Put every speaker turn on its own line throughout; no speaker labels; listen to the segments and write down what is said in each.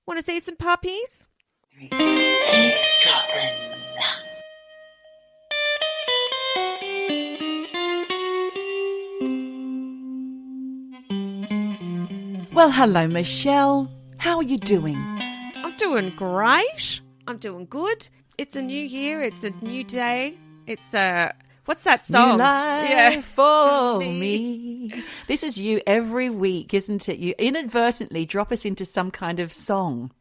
Want to see some puppies?
Eavesdroppin.
Well, hello, Michelle. How are you doing?
I'm doing great. I'm doing good. It's a new year. It's a new day. It's what's that song?
New life for me. This is you every week, isn't it? You inadvertently drop us into some kind of song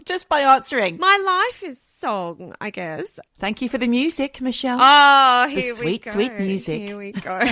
just by answering.
My life is song, I guess.
Thank you for the music, Michelle.
Oh, here
the
we
sweet,
go.
sweet music.
Here we go.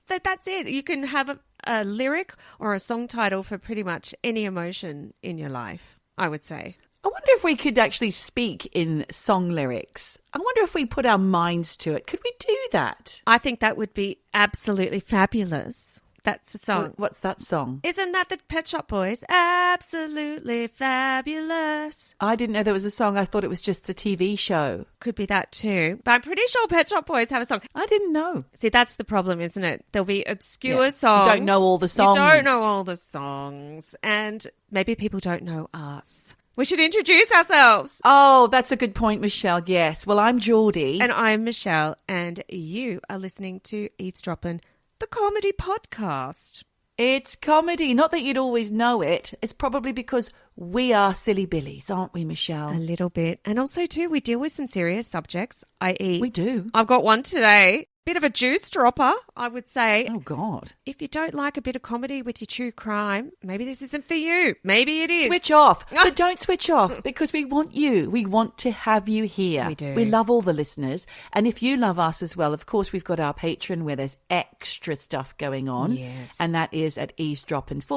That's it. You can have a lyric or a song title for pretty much any emotion in your life, I would say.
I wonder if we could actually speak in song lyrics. I wonder if we put our minds to it. Could we do that?
I think that would be absolutely fabulous. That's a song.
What's that song?
Isn't that the Pet Shop Boys? Absolutely fabulous.
I didn't know there was a song. I thought it was just the TV show.
Could be that too. But I'm pretty sure Pet Shop Boys have a song.
I didn't know.
See, that's the problem, isn't it? There'll be obscure songs.
You don't know all the songs.
You don't know all the songs. And maybe people don't know us. We should introduce ourselves.
Oh, that's a good point, Michelle. Yes. Well, I'm Geordie.
And I'm Michelle. And you are listening to Eavesdroppin, the comedy podcast.
It's comedy. Not that you'd always know it. It's probably because we are silly billies, aren't we, Michelle?
A little bit. And also, too, we deal with some serious subjects, i.e.
We do.
I've got one today. Bit of a juice dropper, I would say.
Oh, God.
If you don't like a bit of comedy with your true crime, maybe this isn't for you. Maybe it is.
Switch off. But don't switch off because we want you. We want to have you here.
We do.
We love all the listeners. And if you love us as well, of course, we've got our Patreon where there's extra stuff going on.
Yes.
And that is at eavesdroppin /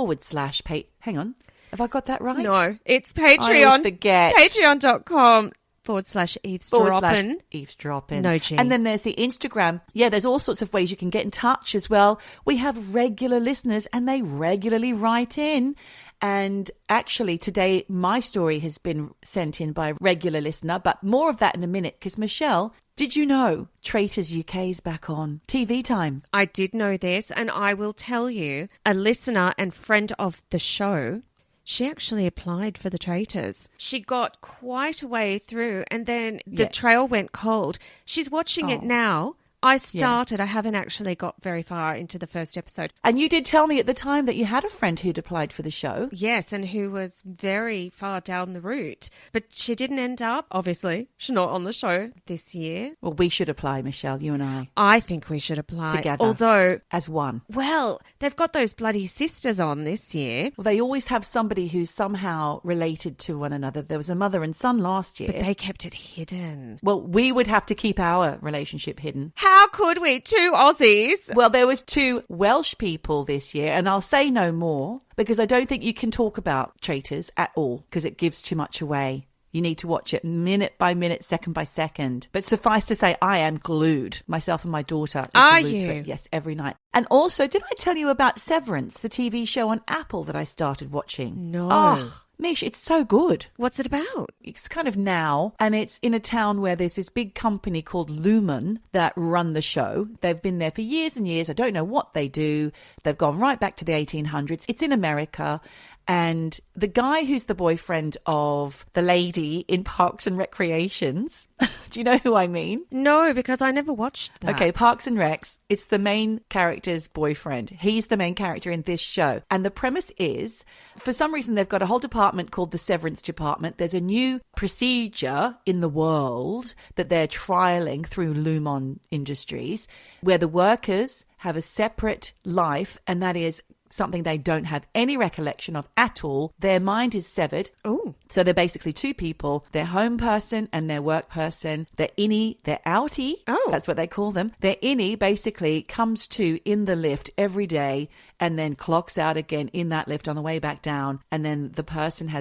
Hang on. Have I got that right?
No, it's Patreon.
I always forget.
Patreon.com /eavesdroppin.
Eavesdroppin.
No G.
And then there's the Instagram. Yeah, there's all sorts of ways you can get in touch as well. We have regular listeners and they regularly write in. And actually today my story has been sent in by a regular listener, but more of that in a minute because Michelle, did you know Traitors UK is back on TV time?
I did know this, and I will tell you, a listener and friend of the show, she actually applied for the Traitors. She got quite a way through and then the trail went cold. She's watching it now. I started. I haven't actually got very far into the first episode.
And you did tell me at the time that you had a friend who'd applied for the show.
Yes, and who was very far down the route. But she didn't end up, obviously. She's not on the show this year.
Well, we should apply, Michelle, you and I.
I think we should apply.
Together.
Although,
as one.
Well, they've got those bloody sisters on this year.
Well, they always have somebody who's somehow related to one another. There was a mother and son last year.
But they kept it hidden.
Well, we would have to keep our relationship hidden.
How could we? 2 Aussies.
Well, there was 2 Welsh people this year, and I'll say no more because I don't think you can talk about Traitors at all because it gives too much away. You need to watch it minute by minute, second by second. But suffice to say, I am glued. Myself and my daughter
are
glued
you?
to it. Yes, every night. And also, did I tell you about Severance, the TV show on Apple that I started watching?
No.
Oh, Mish, it's so good.
What's it about?
It's kind of now, and it's in a town where there's this big company called Lumen that run the show. They've been there for years and years. I don't know what they do. They've gone right back to the 1800s. It's in America. And the guy who's the boyfriend of the lady in Parks and Recreations, do you know who I mean?
No, because I never watched that.
Okay, Parks and Recs, it's the main character's boyfriend. He's the main character in this show. And the premise is, for some reason, they've got a whole department called the Severance Department. There's a new procedure in the world that they're trialing through Lumon Industries, where the workers have a separate life, and that is something they don't have any recollection of at all. Their mind is severed.
Oh.
So they're basically 2 people, their home person and their work person. Their innie, their outie.
Oh.
That's what they call them. Their innie basically comes to in the lift every day and then clocks out again in that lift on the way back down. And then the person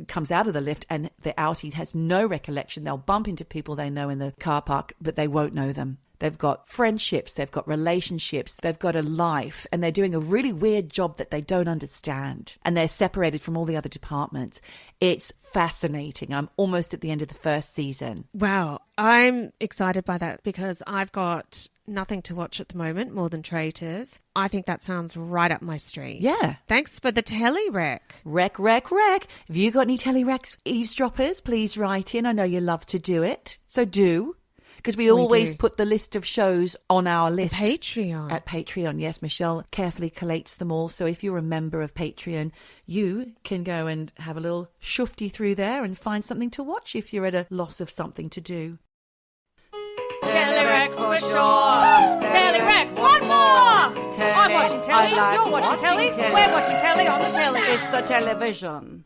comes out of the lift and the outie has no recollection. They'll bump into people they know in the car park, but they won't know them. They've got friendships, they've got relationships, they've got a life, and they're doing a really weird job that they don't understand. And they're separated from all the other departments. It's fascinating. I'm almost at the end of the first season.
Wow. I'm excited by that because I've got nothing to watch at the moment more than Traitors. I think that sounds right up my street.
Yeah.
Thanks for the telly-rec.
Rec. Have you got any telly-recs, eavesdroppers? Please write in. I know you love to do it. So do. Because we always put the list of shows on our list.
Patreon.
At Patreon, yes. Michelle carefully collates them all. So if you're a member of Patreon, you can go and have a little shufty through there and find something to watch if you're at a loss of something to do.
Telerex for sure. Telerex, one more. I'm watching telly. You're watching telly. We're watching telly on the telly. It's the television.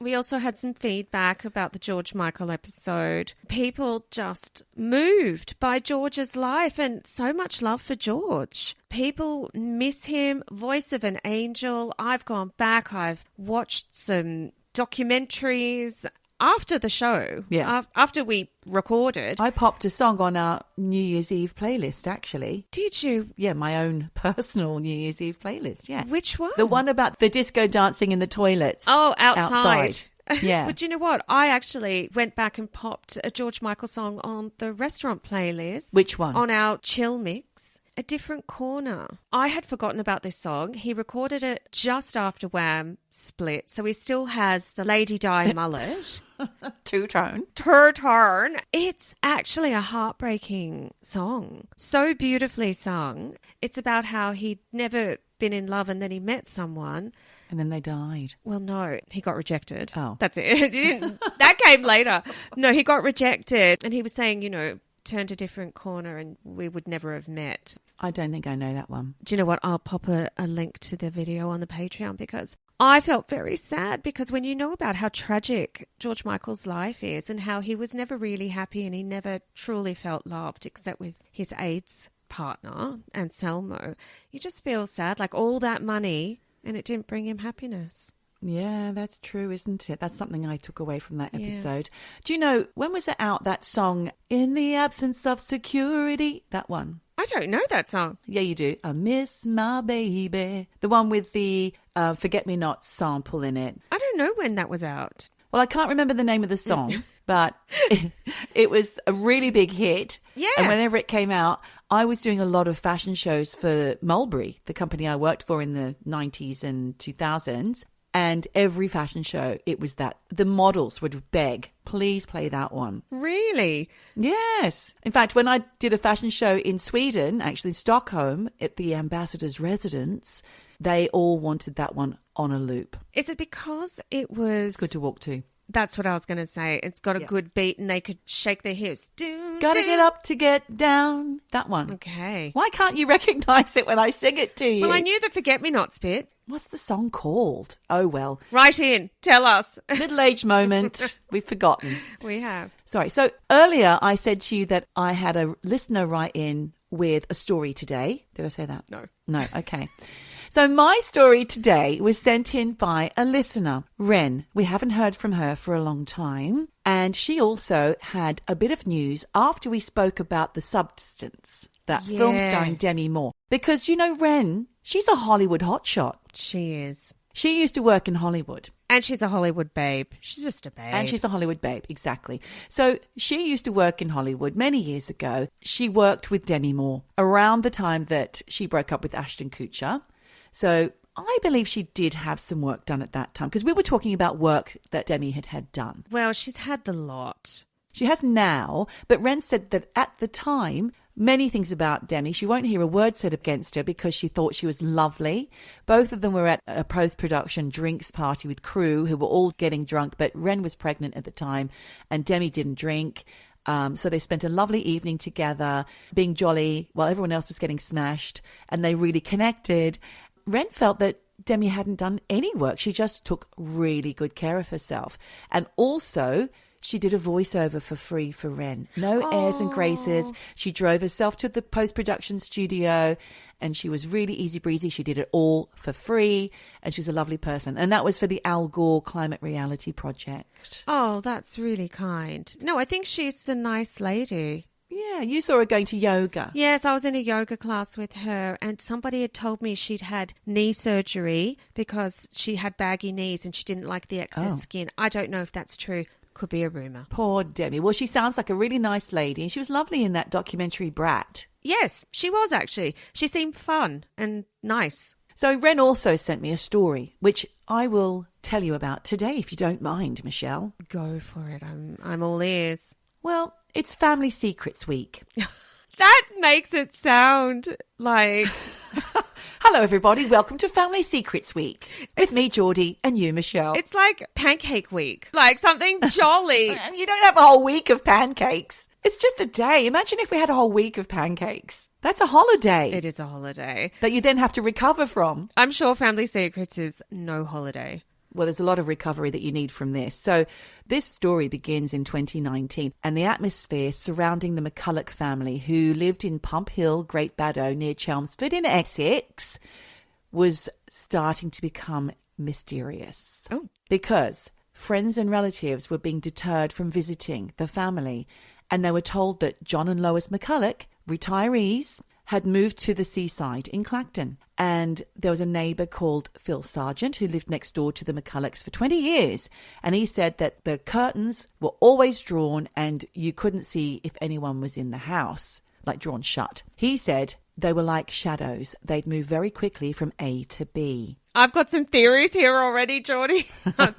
We also had some feedback about the George Michael episode. People just moved by George's life and so much love for George. People miss him, voice of an angel. I've gone back. I've watched some documentaries after the show.
Yeah.
After we recorded.
I popped a song on our New Year's Eve playlist, actually.
Did you?
Yeah, my own personal New Year's Eve playlist, yeah.
Which one?
The one about the disco dancing in the toilets.
Oh, outside.
Yeah.
But do you know what? I actually went back and popped a George Michael song on the restaurant playlist.
Which one?
On our chill mix. A Different Corner. I had forgotten about this song. He recorded it just after Wham split, so he still has the Lady Di mullet.
Two-tone.
Turn. It's actually a heartbreaking song. So beautifully sung. It's about how he'd never been in love and then he met someone.
And then they died.
Well, no, he got rejected.
Oh.
That's it. That came later. No, he got rejected. And he was saying, turned a different corner and we would never have met.
I don't think I know that one.
Do you know what? I'll pop a link to the video on the Patreon because I felt very sad because when you know about how tragic George Michael's life is and how he was never really happy and he never truly felt loved except with his AIDS partner, Anselmo, you just feel sad, like all that money and it didn't bring him happiness.
Yeah, that's true, isn't it? That's something I took away from that episode. Yeah. Do you know, when was it out, that song, In the Absence of Security? That one.
I don't know that song.
Yeah, you do. I miss my baby. The one with the Forget-Me-Not sample in it.
I don't know when that was out.
Well, I can't remember the name of the song, but it was a really big hit.
Yeah.
And whenever it came out, I was doing a lot of fashion shows for Mulberry, the company I worked for in the 90s and 2000s. And every fashion show, it was that. The models would beg, please play that one.
Really?
Yes. In fact, when I did a fashion show in Sweden, actually in Stockholm, at the ambassador's residence, they all wanted that one on a loop.
Is it because it was...
It's good to walk to.
That's what I was going to say. It's got a good beat and they could shake their hips.
Gotta get up to get down. That one.
Okay.
Why can't you recognise it when I sing it to you?
Well, I knew the Forget-Me-Nots bit.
What's the song called? Oh, well.
Write in. Tell us.
Middle-aged moment. We've forgotten.
We have.
Sorry. So earlier I said to you that I had a listener write in with a story today. Did I say that?
No.
No. Okay. So my story today was sent in by a listener, Ren. We haven't heard from her for a long time. And she also had a bit of news after we spoke about The Substance, that film starring Demi Moore. Because, Ren, she's a Hollywood hotshot.
She is.
She used to work in Hollywood.
And she's a Hollywood babe. She's just a babe.
And she's a Hollywood babe, exactly. So she used to work in Hollywood many years ago. She worked with Demi Moore around the time that she broke up with Ashton Kutcher. So I believe she did have some work done at that time because we were talking about work that Demi had done.
Well, she's had the lot.
She has now, but Ren said that at the time, many things about Demi, she won't hear a word said against her because she thought she was lovely. Both of them were at a post-production drinks party with crew who were all getting drunk, but Ren was pregnant at the time and Demi didn't drink. So they spent a lovely evening together, being jolly while everyone else was getting smashed, and they really connected. Ren felt that Demi hadn't done any work. She just took really good care of herself. And also, she did a voiceover for free for Ren. No airs and graces. She drove herself to the post-production studio and she was really easy breezy. She did it all for free and she's a lovely person. And that was for the Al Gore Climate Reality Project.
Oh, that's really kind. No, I think she's a nice lady.
Yeah, you saw her going to yoga.
Yes, I was in a yoga class with her, and somebody had told me she'd had knee surgery because she had baggy knees and she didn't like the excess skin. I don't know if that's true. Could be a rumour.
Poor Demi. Well, she sounds like a really nice lady, and she was lovely in that documentary Brat.
Yes, she was actually. She seemed fun and nice.
So Ren also sent me a story, which I will tell you about today, if you don't mind, Michelle.
Go for it. I'm all ears.
Well, it's Family Secrets Week.
That makes it sound like...
Hello, everybody. Welcome to Family Secrets Week. With me, Geordie, and you, Michelle.
It's like Pancake Week, like something jolly.
And you don't have a whole week of pancakes. It's just a day. Imagine if we had a whole week of pancakes. That's a holiday.
It is a holiday.
That you then have to recover from.
I'm sure Family Secrets is no holiday.
Well, there's a lot of recovery that you need from this. So this story begins in 2019, and the atmosphere surrounding the McCullough family, who lived in Pump Hill, Great Baddow, near Chelmsford in Essex, was starting to become mysterious.
Oh.
Because friends and relatives were being deterred from visiting the family, and they were told that John and Lois McCullough, retirees, had moved to the seaside in Clacton. And there was a neighbour called Phil Sargent who lived next door to the McCulloughs for 20 years. And he said that the curtains were always drawn and you couldn't see if anyone was in the house, like drawn shut. He said they were like shadows. They'd move very quickly from A to B.
I've got some theories here already, Geordie.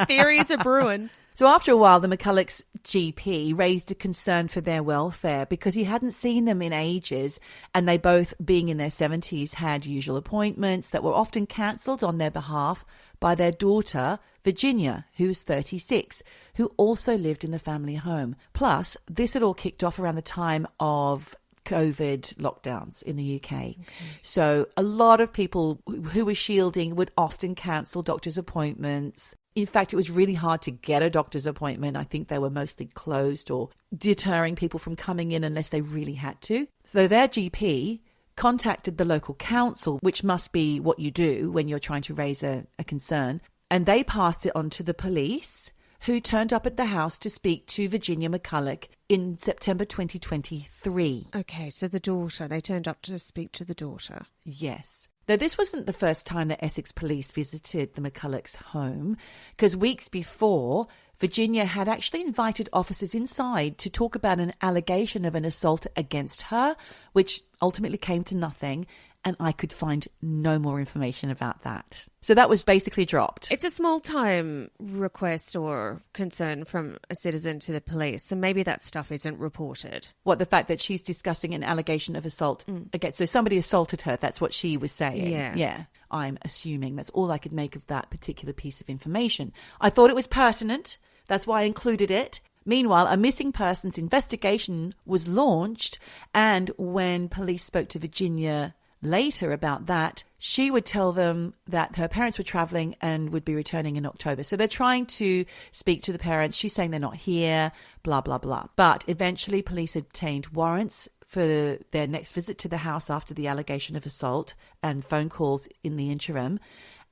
Theories are brewing.
So after a while, the McCullough's GP raised a concern for their welfare because he hadn't seen them in ages, and they both, being in their 70s, had usual appointments that were often cancelled on their behalf by their daughter, Virginia, who's 36, who also lived in the family home. Plus, this had all kicked off around the time of COVID lockdowns in the UK. Okay. So a lot of people who were shielding would often cancel doctor's appointments. In fact, it was really hard to get a doctor's appointment. I think they were mostly closed or deterring people from coming in unless they really had to. So their GP contacted the local council, which must be what you do when you're trying to raise a concern. And they passed it on to the police, who turned up at the house to speak to Virginia McCullough in September 2023.
Okay, so the daughter, they turned up to speak to the daughter.
Yes. Though this wasn't the first time that Essex police visited the McCullough's home, because weeks before, Virginia had actually invited officers inside to talk about an allegation of an assault against her, which ultimately came to nothing, and I could find no more information about that. So that was basically dropped.
It's a small-time request or concern from a citizen to the police, so maybe that stuff isn't reported.
What, the fact that she's discussing an allegation of assault against... So somebody assaulted her, that's what she was saying. Yeah. I'm assuming that's all I could make of that particular piece of information. I thought it was pertinent. That's why I included it. Meanwhile, a missing persons investigation was launched, and when police spoke to Virginia later about that, she would tell them that her parents were travelling and would be returning in October. So they're trying to speak to the parents. She's saying they're not here, blah, blah, blah. But eventually police obtained warrants for their next visit to the house after the allegation of assault and phone calls in the interim.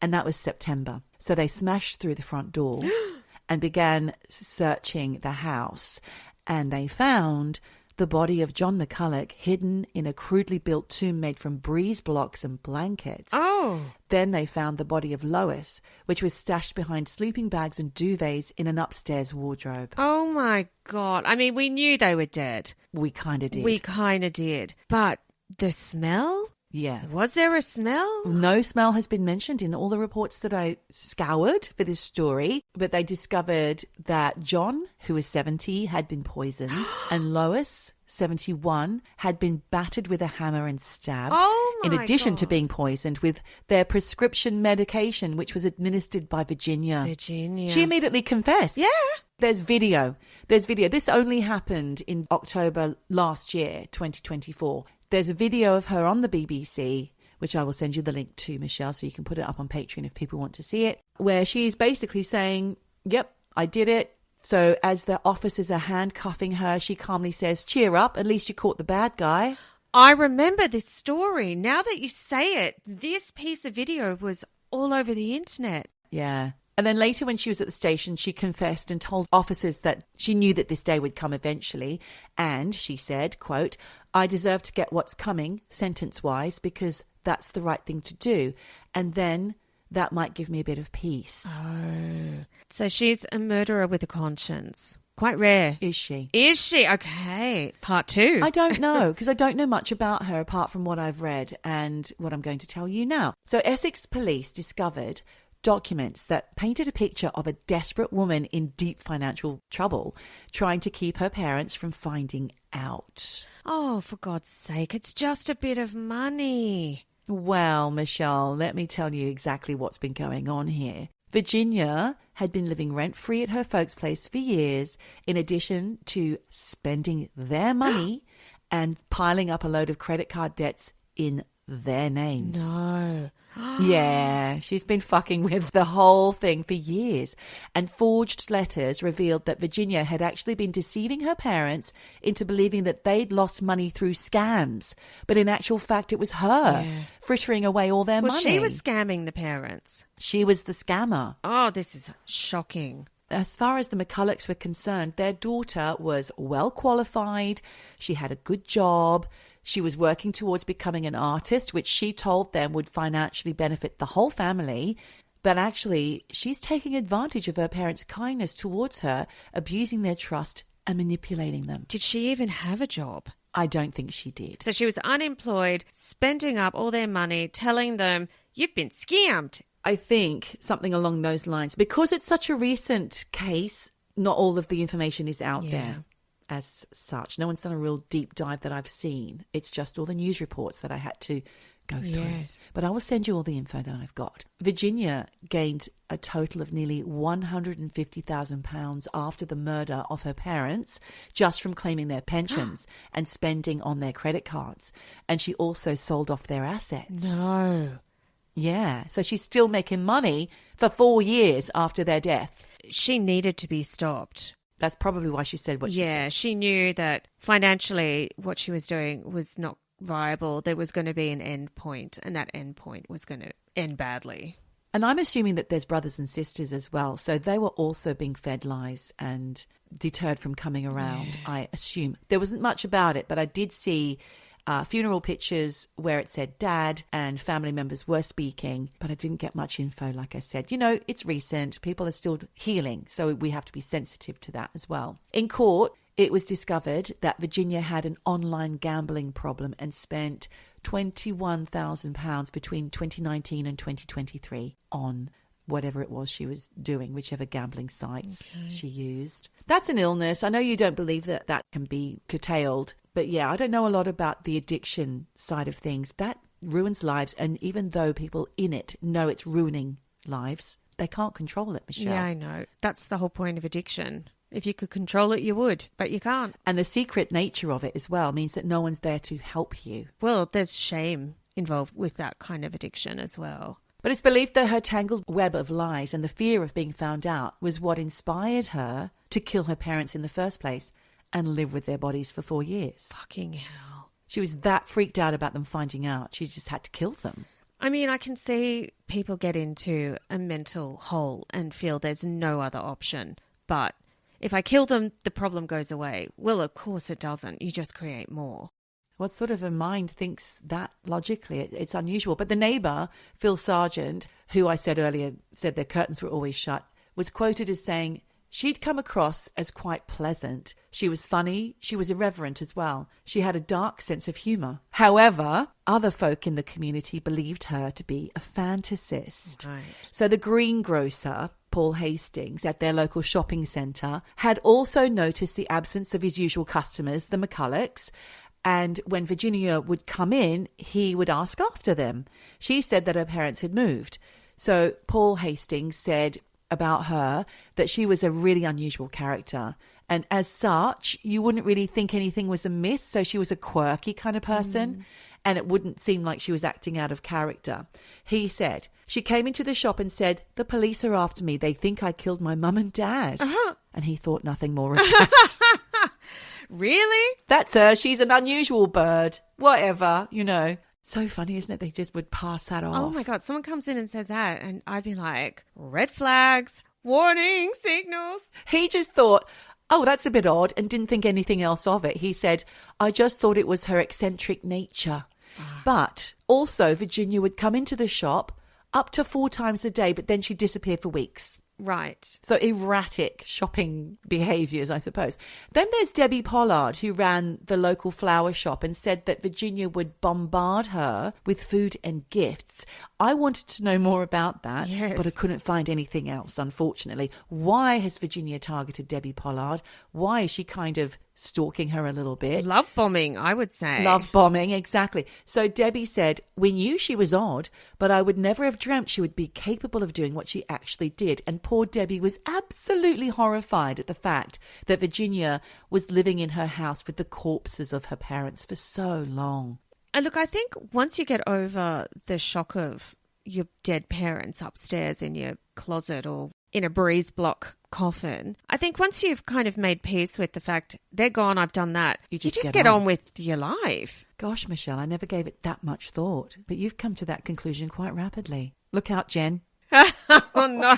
And that was September. So they smashed through the front door and began searching the house. And they found the body of John McCullough hidden in a crudely built tomb made from breeze blocks and blankets.
Oh.
Then they found the body of Lois, which was stashed behind sleeping bags and duvets in an upstairs wardrobe.
Oh, my God. I mean, we knew they were dead.
We kind of did.
But the smell?
Yeah.
Was there a smell?
No smell has been mentioned in all the reports that I scoured for this story, but they discovered that John, who was 70, had been poisoned, and Lois, 71, had been battered with a hammer and stabbed.
Oh my
In addition
God.
to being poisoned with their prescription medication, which was administered by Virginia. She immediately confessed.
Yeah.
There's video. This only happened in October last year, 2024. There's a video of her on the BBC, which I will send you the link to, Michelle, so you can put it up on Patreon if people want to see it, where she's basically saying, yep, I did it. So as the officers are handcuffing her, she calmly says, cheer up, at least you caught the bad guy.
I remember this story. Now that you say it, this piece of video was all over the internet.
Yeah. And then later when she was at the station, she confessed and told officers that she knew that this day would come eventually. And she said, quote, "I deserve to get what's coming, sentence-wise, because that's the right thing to do. And then that might give me a bit of peace."
Oh. So she's a murderer with a conscience. Quite rare.
Is she?
Is she? Okay. Part 2.
I don't know, because I don't know much about her apart from what I've read and what I'm going to tell you now. So Essex police discovered documents that painted a picture of a desperate woman in deep financial trouble trying to keep her parents from finding out.
Oh, for God's sake, it's just a bit of money.
Well, Michelle, let me tell you exactly what's been going on here. Virginia had been living rent-free at her folks' place for years, in addition to spending their money and piling up a load of credit card debts in their names.
No.
Yeah, she's been fucking with the whole thing for years. And forged letters revealed that Virginia had actually been deceiving her parents into believing that they'd lost money through scams. But in actual fact, it was her frittering away all their money.
Well, she was scamming the parents.
She was the scammer.
Oh, this is shocking.
As far as the McCulloughs were concerned, their daughter was well qualified. She had a good job. She was working towards becoming an artist, which she told them would financially benefit the whole family. But actually, she's taking advantage of her parents' kindness towards her, abusing their trust and manipulating them.
Did she even have a job?
I don't think she did.
So she was unemployed, spending up all their money, telling them, "You've been scammed."
I think something along those lines. Because it's such a recent case, not all of the information is out there. As such, no one's done a real deep dive that I've seen. It's just all the news reports that I had to go through.
Yes.
But I will send you all the info that I've got. Virginia gained a total of nearly £150,000 after the murder of her parents, just from claiming their pensions and spending on their credit cards. And she also sold off their assets.
No.
Yeah, so she's still making money for 4 years after their death.
She needed to be stopped.
That's probably why she said what she said.
Yeah, she knew that financially what she was doing was not viable. There was going to be an end point, and that end point was going to end badly.
And I'm assuming that there's brothers and sisters as well. So they were also being fed lies and deterred from coming around, I assume. There wasn't much about it, but I did see funeral pictures where it said dad and family members were speaking, but I didn't get much info, like I said. You know, it's recent. People are still healing, so we have to be sensitive to that as well. In court, it was discovered that Virginia had an online gambling problem and spent £21,000 between 2019 and 2023 on whatever it was she was doing, whichever gambling sites she used. That's an illness. I know you don't believe that that can be curtailed, but yeah, I don't know a lot about the addiction side of things. That ruins lives, and even though people in it know it's ruining lives, they can't control it, Michelle.
Yeah, I know. That's the whole point of addiction. If you could control it, you would, but you can't.
And the secret nature of it as well means that no one's there to help you.
Well, there's shame involved with that kind of addiction as well.
But it's believed that her tangled web of lies and the fear of being found out was what inspired her to kill her parents in the first place and live with their bodies for 4 years.
Fucking hell.
She was that freaked out about them finding out. She just had to kill them.
I mean, I can see people get into a mental hole and feel there's no other option. But if I kill them, the problem goes away. Well, of course it doesn't. You just create more.
What sort of a mind thinks that logically? It's unusual. But the neighbour, Phil Sargent, who I said earlier said their curtains were always shut, was quoted as saying she'd come across as quite pleasant. She was funny. She was irreverent as well. She had a dark sense of humour. However, other folk in the community believed her to be a fantasist.
Right.
So the greengrocer, Paul Hastings, at their local shopping centre, had also noticed the absence of his usual customers, the McCulloughs. And when Virginia would come in, he would ask after them. She said that her parents had moved. So Paul Hastings said about her that she was a really unusual character. And as such, you wouldn't really think anything was amiss. So she was a quirky kind of person. And it wouldn't seem like she was acting out of character. He said, she came into the shop and said, "The police are after me. They think I killed my mum and dad." And he thought nothing more of that.
Really?
That's her. She's an unusual bird. Whatever, you know. So funny, isn't it? They just would pass that off.
Oh my God, someone comes in and says that and I'd be like, red flags, warning, signals.
He just thought, oh, that's a bit odd, and didn't think anything else of it. He said, I just thought it was her eccentric nature. But also Virginia would come into the shop up to 4 times a day, but then she'd disappear for weeks.
Right.
So erratic shopping behaviours, I suppose. Then there's Debbie Pollard, who ran the local flower shop and said that Virginia would bombard her with food and gifts. I wanted to know more about that,
yes,
but I couldn't find anything else, unfortunately. Why has Virginia targeted Debbie Pollard? Why is she kind of stalking her a little bit?
Love bombing, I would say.
Love bombing, exactly. So Debbie said, we knew she was odd, but I would never have dreamt she would be capable of doing what she actually did. And poor Debbie was absolutely horrified at the fact that Virginia was living in her house with the corpses of her parents for so long.
And look, I think once you get over the shock of your dead parents upstairs in your closet or in a breeze block coffin, I think once you've kind of made peace with the fact they're gone, I've done that, you just get on with your life.
Gosh, Michelle, I never gave it that much thought, but you've come to that conclusion quite rapidly. Look out, Jen.
Oh, no.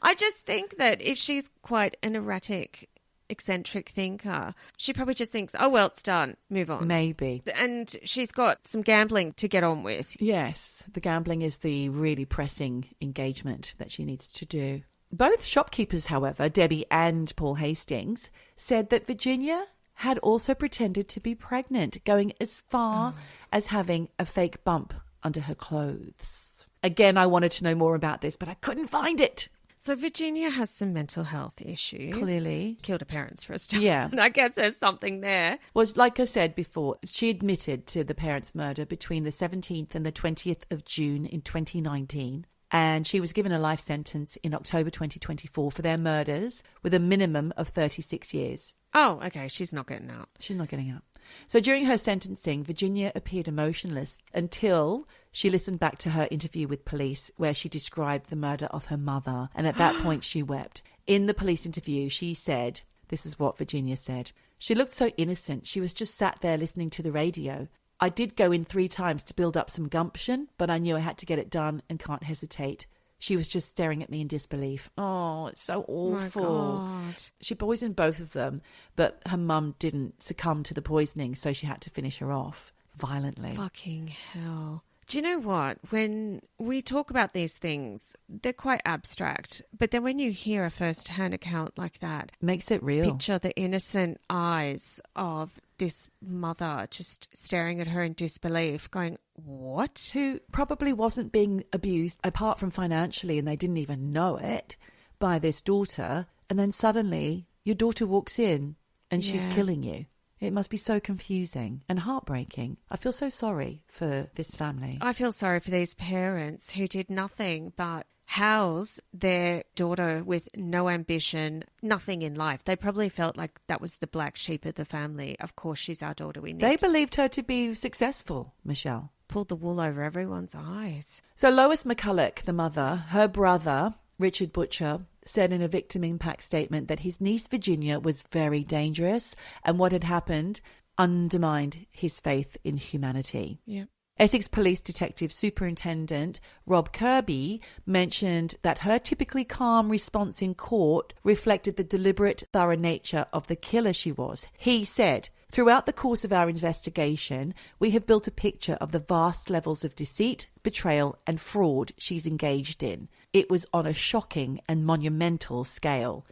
I just think that if she's quite an erratic, eccentric thinker, she probably just thinks, oh, well, it's done. Move on.
Maybe.
And she's got some gambling to get on with.
Yes, the gambling is the really pressing engagement that she needs to do. Both shopkeepers, however, Debbie and Paul Hastings, said that Virginia had also pretended to be pregnant, going as far as having a fake bump under her clothes. Again, I wanted to know more about this, but I couldn't find it.
So Virginia has some mental health issues.
Clearly.
Killed her parents for a start.
Yeah.
And I guess there's something there.
Well, like I said before, she admitted to the parents' murder between the 17th and the 20th of June in 2019. And she was given a life sentence in October 2024 for their murders with a minimum of 36 years.
Oh, okay. She's not getting out.
She's not getting out. So during her sentencing, Virginia appeared emotionless until she listened back to her interview with police where she described the murder of her mother. And at that point, she wept. In the police interview, she said, this is what Virginia said, she looked so innocent. She was just sat there listening to the radio. I did go in 3 times to build up some gumption, but I knew I had to get it done and can't hesitate. She was just staring at me in disbelief. Oh, it's so awful.
Oh, God.
She poisoned both of them, but her mum didn't succumb to the poisoning, so she had to finish her off violently.
Fucking hell. Do you know what? When we talk about these things, they're quite abstract. But then when you hear a first-hand account like that,
makes it real.
Picture the innocent eyes of this mother just staring at her in disbelief, going, what?
Who probably wasn't being abused, apart from financially, and they didn't even know it, by this daughter. And then suddenly your daughter walks in and she's killing you. It must be so confusing and heartbreaking. I feel so sorry for this family.
I feel sorry for these parents who did nothing but house their daughter with no ambition, nothing in life. They probably felt like that was the black sheep of the family. Of course, she's our daughter. We need
They believed her to be successful, Michelle.
Pulled the wool over everyone's eyes.
So Lois McCullough, the mother, her brother, Richard Butcher, said in a victim impact statement that his niece Virginia was very dangerous and what had happened undermined his faith in humanity.
Yeah.
Essex Police Detective Superintendent Rob Kirby mentioned that her typically calm response in court reflected the deliberate, thorough nature of the killer she was. He said, throughout the course of our investigation, we have built a picture of the vast levels of deceit, betrayal and fraud she's engaged in. It was on a shocking and monumental scale.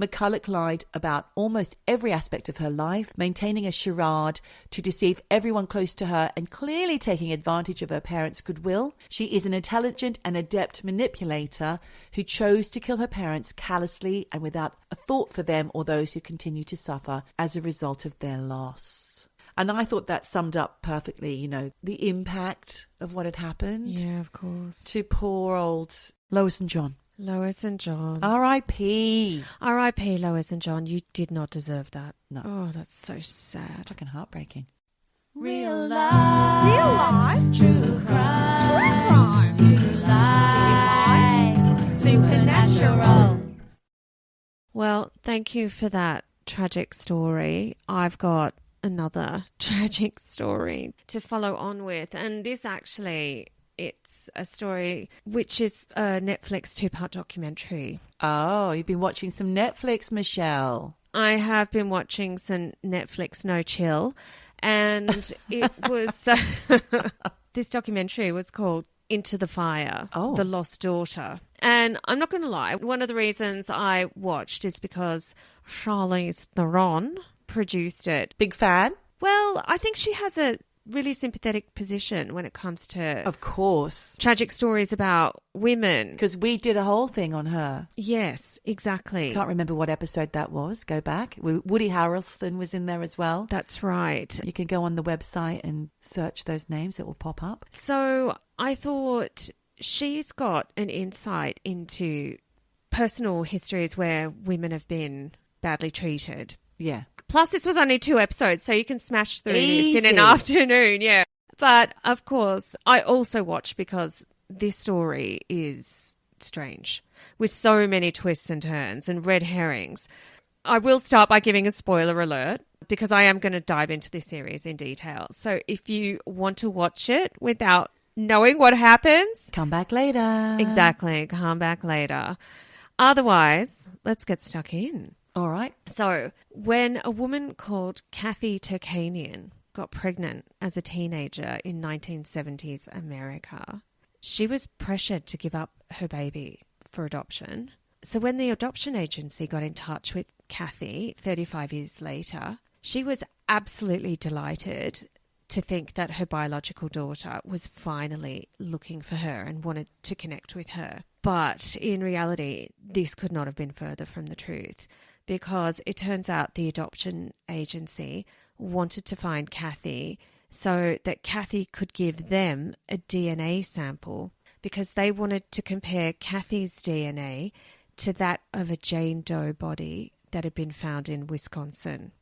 McCullough lied about almost every aspect of her life, maintaining a charade to deceive everyone close to her and clearly taking advantage of her parents' goodwill. She is an intelligent and adept manipulator who chose to kill her parents callously and without a thought for them or those who continue to suffer as a result of their loss. And I thought that summed up perfectly, you know, the impact of what had happened.
Yeah, of course.
To poor old Lois and John.
Lois and John.
R.I.P.
R.I.P. Lois and John. You did not deserve that.
No.
Oh, that's so sad.
Fucking heartbreaking.
Real life. Real life. True crime.
True crime.
Do you like supernatural?
Well, thank you for that tragic story. I've got another tragic story to follow on with. And this actually, it's a story which is a Netflix 2-part documentary.
Oh, you've been watching some Netflix, Michelle.
I have been watching some Netflix No Chill, and it was... this documentary was called Into the Fire, The Lost Daughter. And I'm not going to lie, one of the reasons I watched is because Charlize Theron produced it.
Big fan?
Well, I think she has a really sympathetic position when it comes to...
Of course.
Tragic stories about women.
Because we did a whole thing on her.
Yes, exactly.
Can't remember what episode that was. Go back. Woody Harrelson was in there as well.
That's right.
You can go on the website and search those names. It will pop up.
So I thought she's got an insight into personal histories where women have been badly treated.
Yeah.
Plus, this was only 2 episodes, so you can smash through
Easy.
this in an afternoon, yeah. But, of course, I also watched because this story is strange, with so many twists and turns and red herrings. I will start by giving a spoiler alert, because I am going to dive into this series in detail. So if you want to watch it without knowing what happens...
Come back later.
Exactly, come back later. Otherwise, let's get stuck in.
All right.
So, when a woman called Cathy Turkanian got pregnant as a teenager in 1970s America, she was pressured to give up her baby for adoption. So when the adoption agency got in touch with Cathy 35 years later, she was absolutely delighted to think that her biological daughter was finally looking for her and wanted to connect with her. But in reality, this could not have been further from the truth, because it turns out the adoption agency wanted to find Cathy so that Cathy could give them a DNA sample, because they wanted to compare Cathy's DNA to that of a Jane Doe body that had been found in Wisconsin.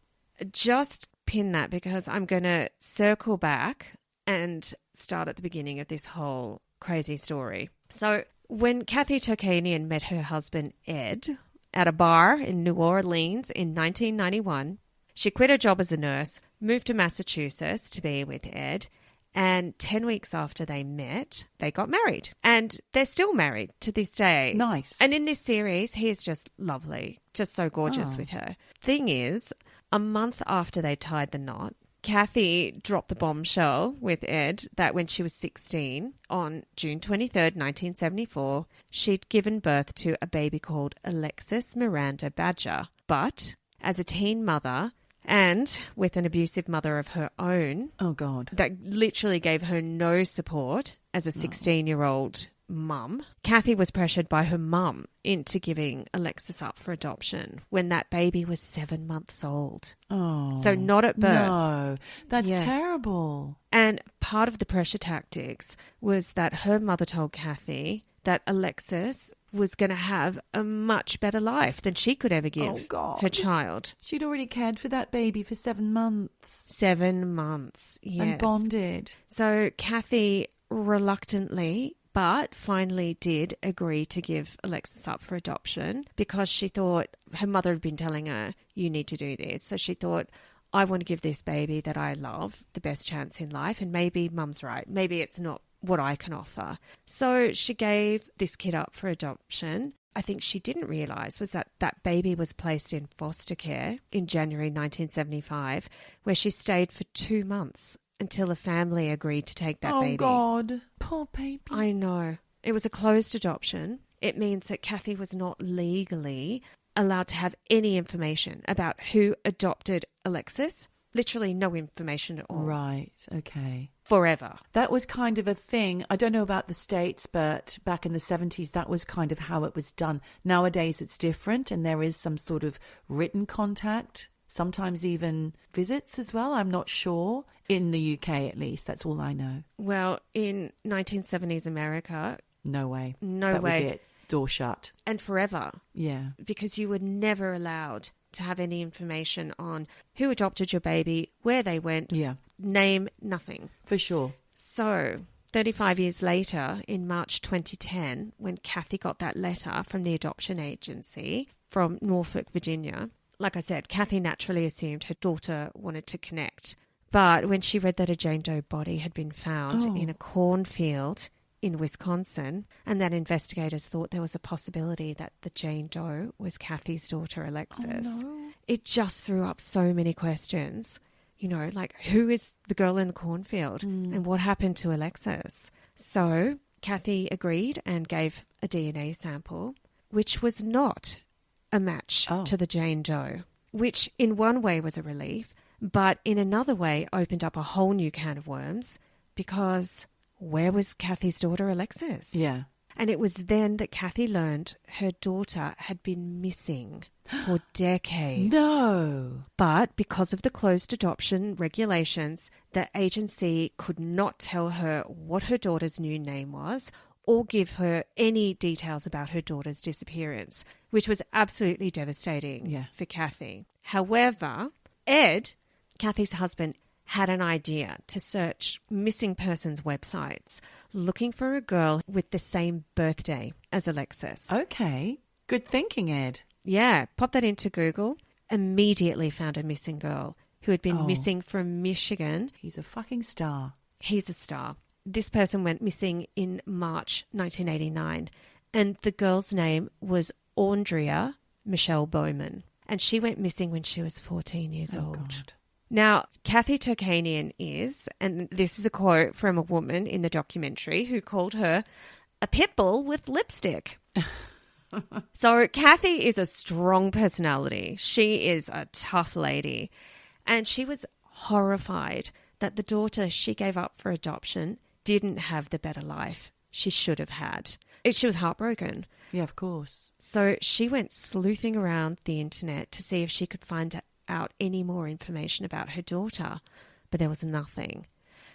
Just pin that, because I'm going to circle back and start at the beginning of this whole crazy story. So when Cathy Turkanian met her husband, Ed, at a bar in New Orleans in 1991, she quit her job as a nurse, moved to Massachusetts to be with Ed, and 10 weeks after they met, they got married. And they're still married to this day.
Nice.
And in this series, he is just lovely, just so gorgeous with her. Thing is, a month after they tied the knot, Cathy dropped the bombshell with Ed that when she was 16, on June 23rd, 1974, she'd given birth to a baby called Alexis Miranda Badger. But as a teen mother, and with an abusive mother of her own...
Oh, God.
That literally gave her no support as a 16-year-old mum, Cathy was pressured by her mum into giving Alexis up for adoption when that baby was 7 months old.
Oh.
So not at birth.
No, that's terrible.
And part of the pressure tactics was that her mother told Cathy that Alexis was going to have a much better life than she could ever give her child.
She'd already cared for that baby for 7 months.
7 months, yes.
And bonded.
So Cathy reluctantly but finally did agree to give Alexis up for adoption because she thought her mother had been telling her, you need to do this. So she thought, I want to give this baby that I love the best chance in life, and maybe mum's right. Maybe it's not what I can offer. So she gave this kid up for adoption. I think she didn't realise was that that baby was placed in foster care in January 1975, where she stayed for 2 months until a family agreed to take that baby.
Oh, God. Poor baby.
I know. It was a closed adoption. It means that Cathy was not legally allowed to have any information about who adopted Alexis. Literally no information at all.
Right, okay.
Forever.
That was kind of a thing. I don't know about the States, but back in the 70s, that was kind of how it was done. Nowadays, it's different, and there is some sort of written contact, sometimes even visits as well. I'm not sure. In the UK, at least. That's all I know.
Well, in 1970s America...
No way.
That
was it. Door shut.
And forever.
Yeah.
Because you were never allowed to have any information on who adopted your baby, where they went, name, nothing.
For sure.
So, 35 years later, in March 2010, when Cathy got that letter from the adoption agency from Norfolk, Virginia, like I said, Cathy naturally assumed her daughter wanted to connect. But when she read that a Jane Doe body had been found in a cornfield in Wisconsin, and that investigators thought there was a possibility that the Jane Doe was Cathy's daughter, Alexis, it just threw up so many questions. You know, like, who is the girl in the cornfield and what happened to Alexis? So Cathy agreed and gave a DNA sample, which was not a match to the Jane Doe, which in one way was a relief, but in another way opened up a whole new can of worms, because where was Cathy's daughter Alexis?
Yeah.
And it was then that Cathy learned her daughter had been missing for decades.
No.
But because of the closed adoption regulations, the agency could not tell her what her daughter's new name was or give her any details about her daughter's disappearance, which was absolutely devastating for Cathy. However, Ed, Cathy's husband, had an idea to search missing persons websites looking for a girl with the same birthday as Alexis.
Okay. Good thinking, Ed.
Yeah, pop that into Google. Immediately found a missing girl who had been missing from Michigan.
He's a fucking star.
He's a star. This person went missing in March 1989, and the girl's name was Aundria Michelle Bowman, and she went missing when she was 14 years old.
God.
Now, Cathy Turkanian is, and this is a quote from a woman in the documentary who called her a pit bull with lipstick. So Cathy is a strong personality. She is a tough lady. And she was horrified that the daughter she gave up for adoption didn't have the better life she should have had. She was heartbroken.
Yeah, of course.
So she went sleuthing around the internet to see if she could find out any more information about her daughter, but there was nothing.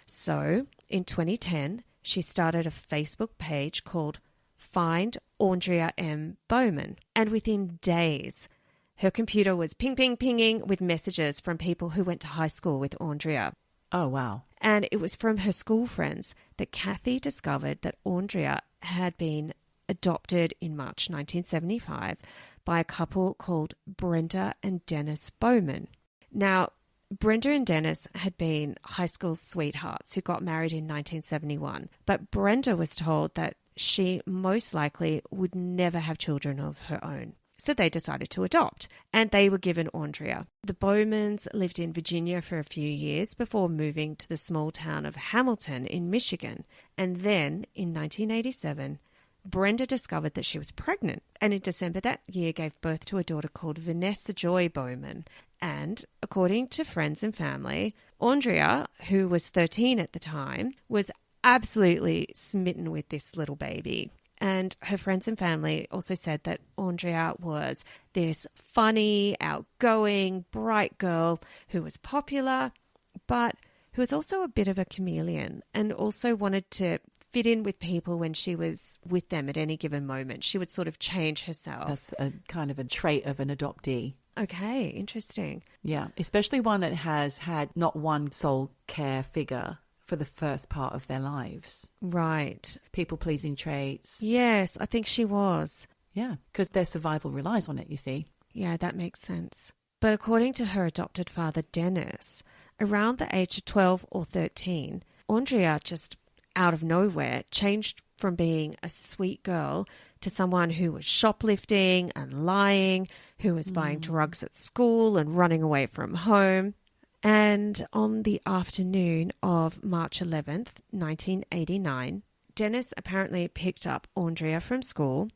So in 2010, she started a Facebook page called Find Aundria M. Bowman, and within days, her computer was pinging with messages from people who went to high school with Aundria.
Oh, wow.
And it was from her school friends that Cathy discovered that Aundria had been adopted in March 1975 by a couple called Brenda and Dennis Bowman. Now, Brenda and Dennis had been high school sweethearts who got married in 1971, but Brenda was told that she most likely would never have children of her own. So they decided to adopt, and they were given Aundria. The Bowmans lived in Virginia for a few years before moving to the small town of Hamilton in Michigan. And then, in 1987, Brenda discovered that she was pregnant, and in December that year gave birth to a daughter called Vanessa Joy Bowman. And, according to friends and family, Aundria, who was 13 at the time, was absolutely smitten with this little baby. And her friends and family also said that Aundria was this funny, outgoing, bright girl who was popular, but who was also a bit of a chameleon and also wanted to fit in with people when she was with them at any given moment. She would sort of change herself.
That's a kind of a trait of an adoptee.
Okay, interesting.
Yeah, especially one that has had not one sole care figure for the first part of their lives.
Right.
People-pleasing traits.
Yes, I think she was.
Yeah, because their survival relies on it, you see.
Yeah, that makes sense. But according to her adopted father, Dennis, around the age of 12 or 13, Aundria just out of nowhere changed from being a sweet girl to someone who was shoplifting and lying, who was buying drugs at school and running away from home. And on the afternoon of March 11th, 1989, Dennis apparently picked up Aundria from school,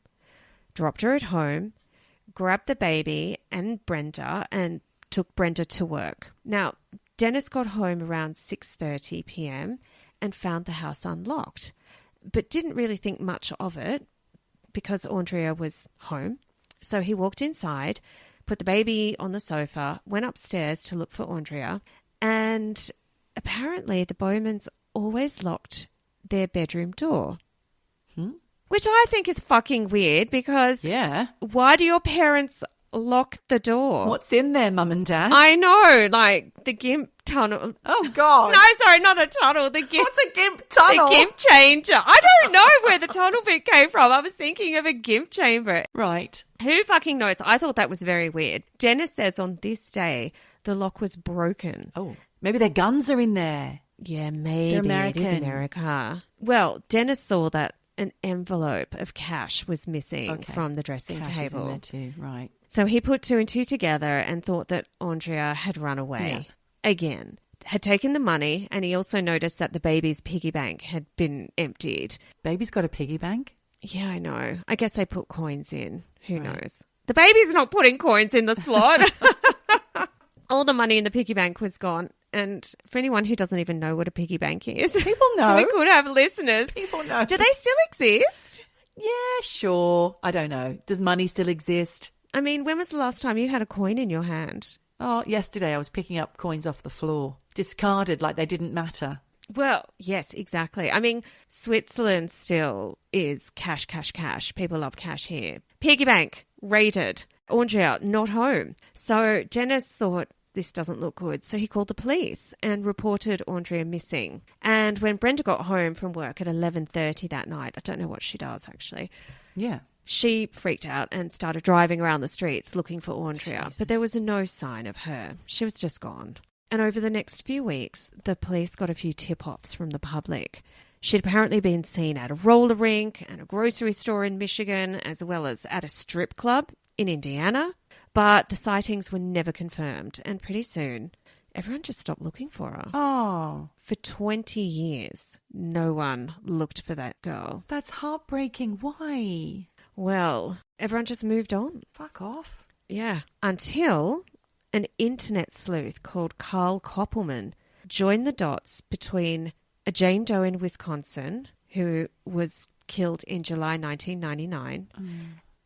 dropped her at home, grabbed the baby and Brenda, and took Brenda to work. Now, Dennis got home around 6:30 p.m. and found the house unlocked, but didn't really think much of it because Aundria was home. So he walked inside, put the baby on the sofa, went upstairs to look for Aundria, and apparently the Bowmans always locked their bedroom door. Which I think is fucking weird because why do your parents lock the door.
What's in there, Mum and Dad?
I know, like the GIMP tunnel.
Oh, God.
No, sorry, not a tunnel. The GIMP.
What's a GIMP tunnel?
The GIMP changer. I don't know where the tunnel bit came from. I was thinking of a GIMP chamber.
Right.
Who fucking knows? I thought that was very weird. Dennis says on this day, the lock was broken.
Oh, maybe their guns are in there.
Yeah, maybe.
They're American.
It is America. Well, Dennis saw that an envelope of cash was missing from the dressing
Cash is in
table.
there too, right.
So he put two and two together and thought that Aundria had run away again, had taken the money, and he also noticed that the baby's piggy bank had been emptied.
Baby's got a piggy bank?
Yeah, I know. I guess they put coins in. Who knows? The baby's not putting coins in the slot. All the money in the piggy bank was gone. And for anyone who doesn't even know what a piggy bank is,
People know.
we could have listeners.
People know.
Do they still exist?
Yeah, sure. I don't know. Does money still exist?
I mean, when was the last time you had a coin in your hand?
Oh, yesterday I was picking up coins off the floor, discarded like they didn't matter.
Well, yes, exactly. I mean, Switzerland still is cash, cash, cash. People love cash here. Piggy bank, raided. Aundria, not home. So Dennis thought, this doesn't look good. So he called the police and reported Aundria missing. And when Brenda got home from work at 11:30 that night, I don't know what she does actually.
Yeah.
She freaked out and started driving around the streets looking for Aundria,
Jesus.
but there was no sign of her. She was just gone. And over the next few weeks, the police got a few tip-offs from the public. She'd apparently been seen at a roller rink and a grocery store in Michigan, as well as at a strip club in Indiana. But the sightings were never confirmed, and pretty soon, everyone just stopped looking for her.
Oh,
For 20 years, no one looked for that girl.
that's heartbreaking. Why?
Well, everyone just moved on.
Fuck off.
Yeah. Until an internet sleuth called Carl Koppelman joined the dots between a Jane Doe in Wisconsin, who was killed in July 1999,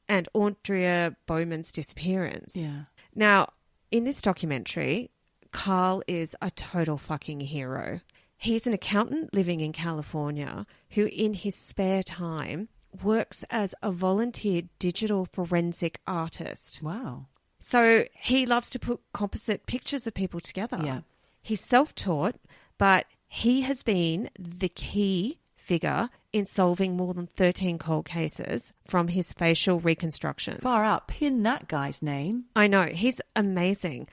and Aundria Bowman's disappearance.
Yeah.
Now, in this documentary, Carl is a total fucking hero. He's an accountant living in California who, in his spare time, works as a volunteer digital forensic artist.
Wow.
So he loves to put composite pictures of people together.
Yeah.
He's self-taught, but he has been the key figure in solving more than 13 cold cases from his facial reconstructions.
Far out. Pin that guy's name.
I know, he's amazing.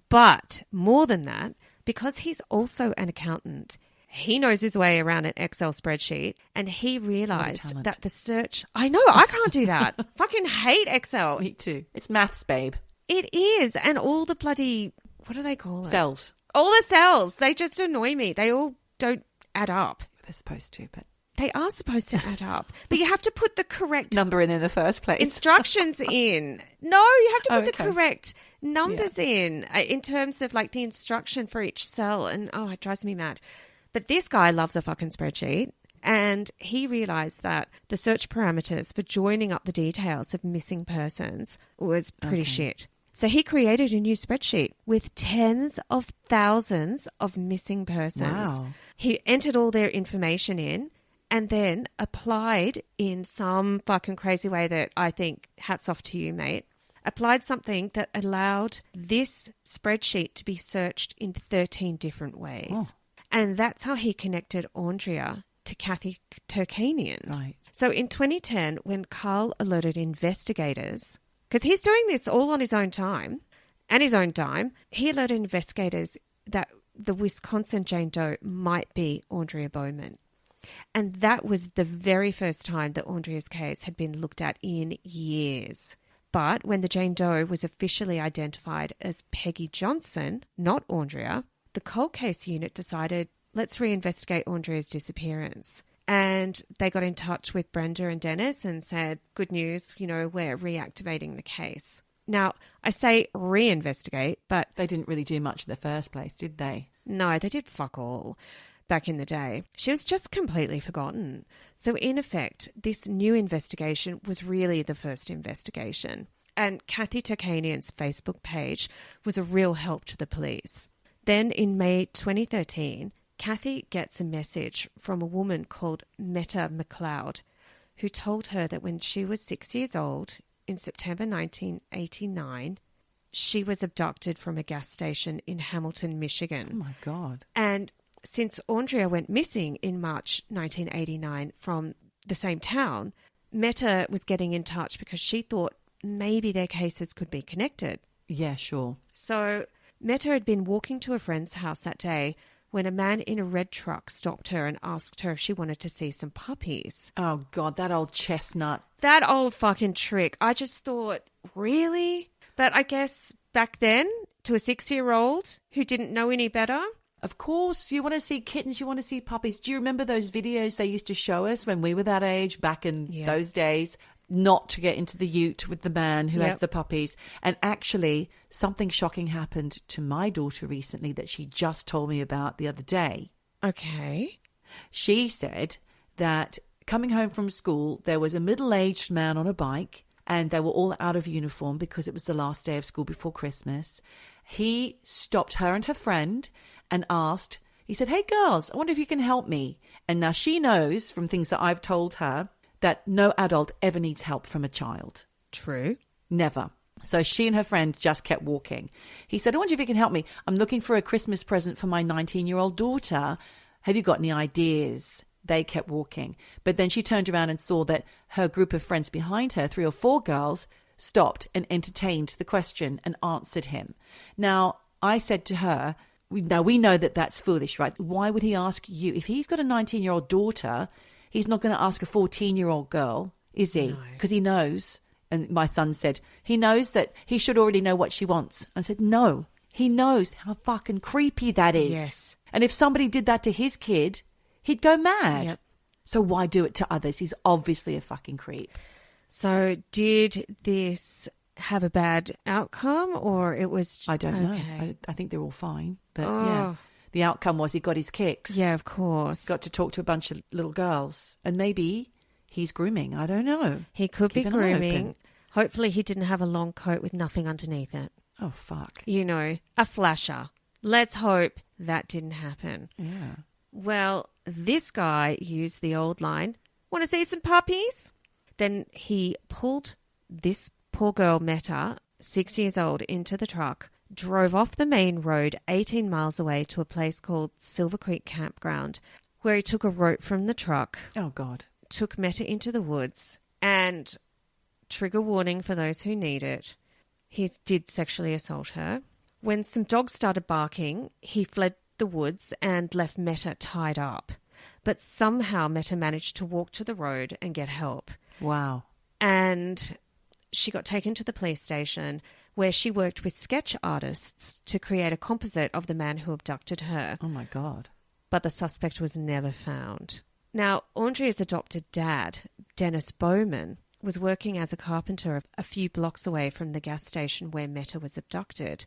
But more than that, because he's also an accountant, he knows his way around an Excel spreadsheet, and he realised
talent.
that the search... I know, I can't do that. Fucking hate Excel.
Me too. It's maths, babe.
It is. And all the bloody... What do they call it?
Cells.
All the cells. They just annoy me. They all don't add up.
They're supposed to, but...
They are supposed to add up. But you have to put the correct
Number in the first place.
instructions in. No, you have to put the
Okay.
correct numbers in terms of like the instruction for each cell. And it drives me mad. But this guy loves a fucking spreadsheet. And he realised that the search parameters for joining up the details of missing persons was pretty shit. So he created a new spreadsheet with tens of thousands of missing persons.
Wow.
He entered all their information in and then applied in some fucking crazy way that I think, hats off to you, mate, applied something that allowed this spreadsheet to be searched in 13 different ways.
Oh.
And that's how he connected Aundria to Cathy Turkanian.
Right.
So in 2010, when Carl alerted investigators, because he's doing this all on his own time and his own dime, he alerted investigators that the Wisconsin Jane Doe might be Aundria Bowman. And that was the very first time that Aundria's case had been looked at in years. But when the Jane Doe was officially identified as Peggy Johnson, not Aundria, the cold case unit decided, let's reinvestigate Aundria's disappearance. And they got in touch with Brenda and Dennis and said, good news, we're reactivating the case. Now, I say reinvestigate, but...
They didn't really do much in the first place, did they?
No, they did fuck all back in the day. She was just completely forgotten. So in effect, this new investigation was really the first investigation. And Cathy Turkanian's Facebook page was a real help to the police. Then in May 2013, Cathy gets a message from a woman called Meta McLeod, who told her that when she was 6 years old, in September 1989, she was abducted from a gas station in Hamilton, Michigan.
Oh, my God.
And since Aundria went missing in March 1989 from the same town, Meta was getting in touch because she thought maybe their cases could be connected.
Yeah, sure.
So Meta had been walking to a friend's house that day when a man in a red truck stopped her and asked her if she wanted to see some puppies.
Oh, God, that old chestnut.
That old fucking trick. I just thought, really? But I guess back then, to a 6-year-old who didn't know any better...
Of course, you want to see kittens, you want to see puppies. Do you remember those videos they used to show us when we were that age, back in those days? Not to get into the ute with the man who has the puppies. And actually, something shocking happened to my daughter recently that she just told me about the other day.
Okay.
She said that coming home from school, there was a middle-aged man on a bike, and they were all out of uniform because it was the last day of school before Christmas. He stopped her and her friend and asked, he said, "Hey girls, I wonder if you can help me." And now she knows from things that I've told her that no adult ever needs help from a child.
True.
Never. So she and her friend just kept walking. He said, "I wonder if you can help me. I'm looking for a Christmas present for my 19-year-old daughter. Have you got any ideas?" They kept walking. But then she turned around and saw that her group of friends behind her, 3 or 4 girls, stopped and entertained the question and answered him. Now, I said to her, now we know that that's foolish, right? Why would he ask you? If he's got a 19-year-old daughter, he's not going to ask a 14-year-old girl, is he? Because he knows. And my son said, he knows that he should already know what she wants. I said, no, he knows how fucking creepy that is.
Yes.
And if somebody did that to his kid, he'd go mad.
Yep.
So why do it to others? He's obviously a fucking creep.
So did this have a bad outcome, or it was...
I don't know. I think they're all fine. But yeah, the outcome was he got his kicks.
Yeah, of course.
Got to talk to a bunch of little girls. And maybe he's grooming. I don't know.
He could
Keep
be
an eye
grooming.
open.
Hopefully he didn't have a long coat with nothing underneath it.
Oh, fuck.
You know, a flasher. Let's hope that didn't happen.
Yeah.
Well, this guy used the old line, "Want to see some puppies?" Then he pulled this poor girl, Meta, 6 years old, into the truck, drove off the main road 18 miles away to a place called Silver Creek Campground, where he took a rope from the truck,
Oh, God.
took Meta into the woods, and, trigger warning for those who need it, he did sexually assault her. When some dogs started barking, he fled the woods and left Meta tied up. But somehow Meta managed to walk to the road and get help.
Wow.
And she got taken to the police station, where she worked with sketch artists to create a composite of the man who abducted her.
Oh, my God.
But the suspect was never found. Now, Aundria's adopted dad, Dennis Bowman, was working as a carpenter a few blocks away from the gas station where Meta was abducted.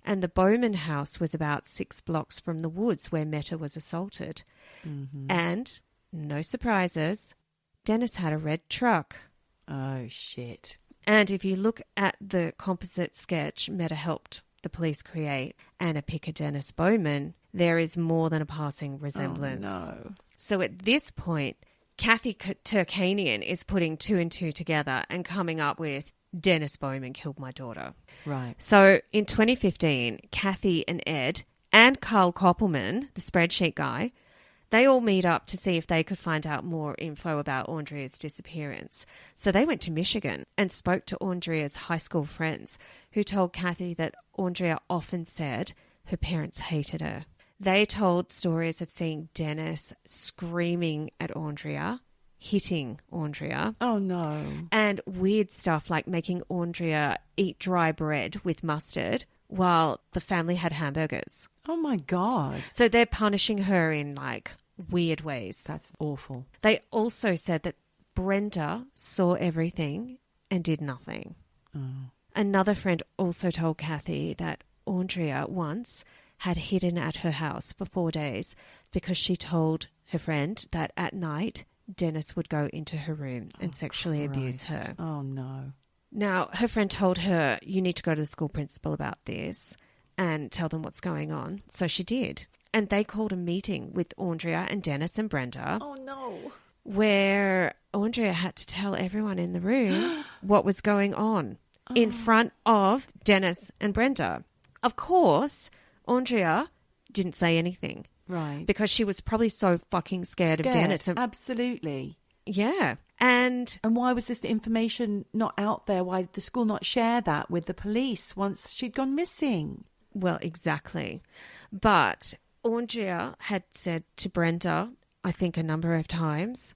And the Bowman house was about 6 blocks from the woods where Meta was assaulted. Mm-hmm. And, no surprises, Dennis had a red truck.
Oh, shit.
And if you look at the composite sketch Meta helped the police create and a pic of Dennis Bowman, there is more than a passing resemblance.
Oh, no.
So at this point, Cathy Turkanian is putting 2 and 2 together and coming up with Dennis Bowman killed my daughter.
Right.
So in 2015, Cathy and Ed and Carl Koppelman, the spreadsheet guy, they all meet up to see if they could find out more info about Aundria's disappearance. So they went to Michigan and spoke to Aundria's high school friends, who told Cathy that Aundria often said her parents hated her. They told stories of seeing Dennis screaming at Aundria, hitting Aundria.
Oh, no.
And weird stuff like making Aundria eat dry bread with mustard while the family had hamburgers.
Oh, my God.
So they're punishing her in like weird ways.
That's awful.
They also said that Brenda saw everything and did nothing.
Oh.
Another friend also told Cathy that Aundria once had hidden at her house for 4 days because she told her friend that at night Dennis would go into her room and sexually abuse her.
Oh, no.
Now, her friend told her, you need to go to the school principal about this and tell them what's going on. So she did. And they called a meeting with Aundria and Dennis and Brenda.
Oh, no.
Where Aundria had to tell everyone in the room what was going on in front of Dennis and Brenda. Of course, Aundria didn't say anything.
Right.
Because she was probably so fucking scared of Dennis.
Absolutely.
Yeah. And
why was this information not out there? Why did the school not share that with the police once she'd gone missing?
Well, exactly. But Aundria had said to Brenda, I think a number of times,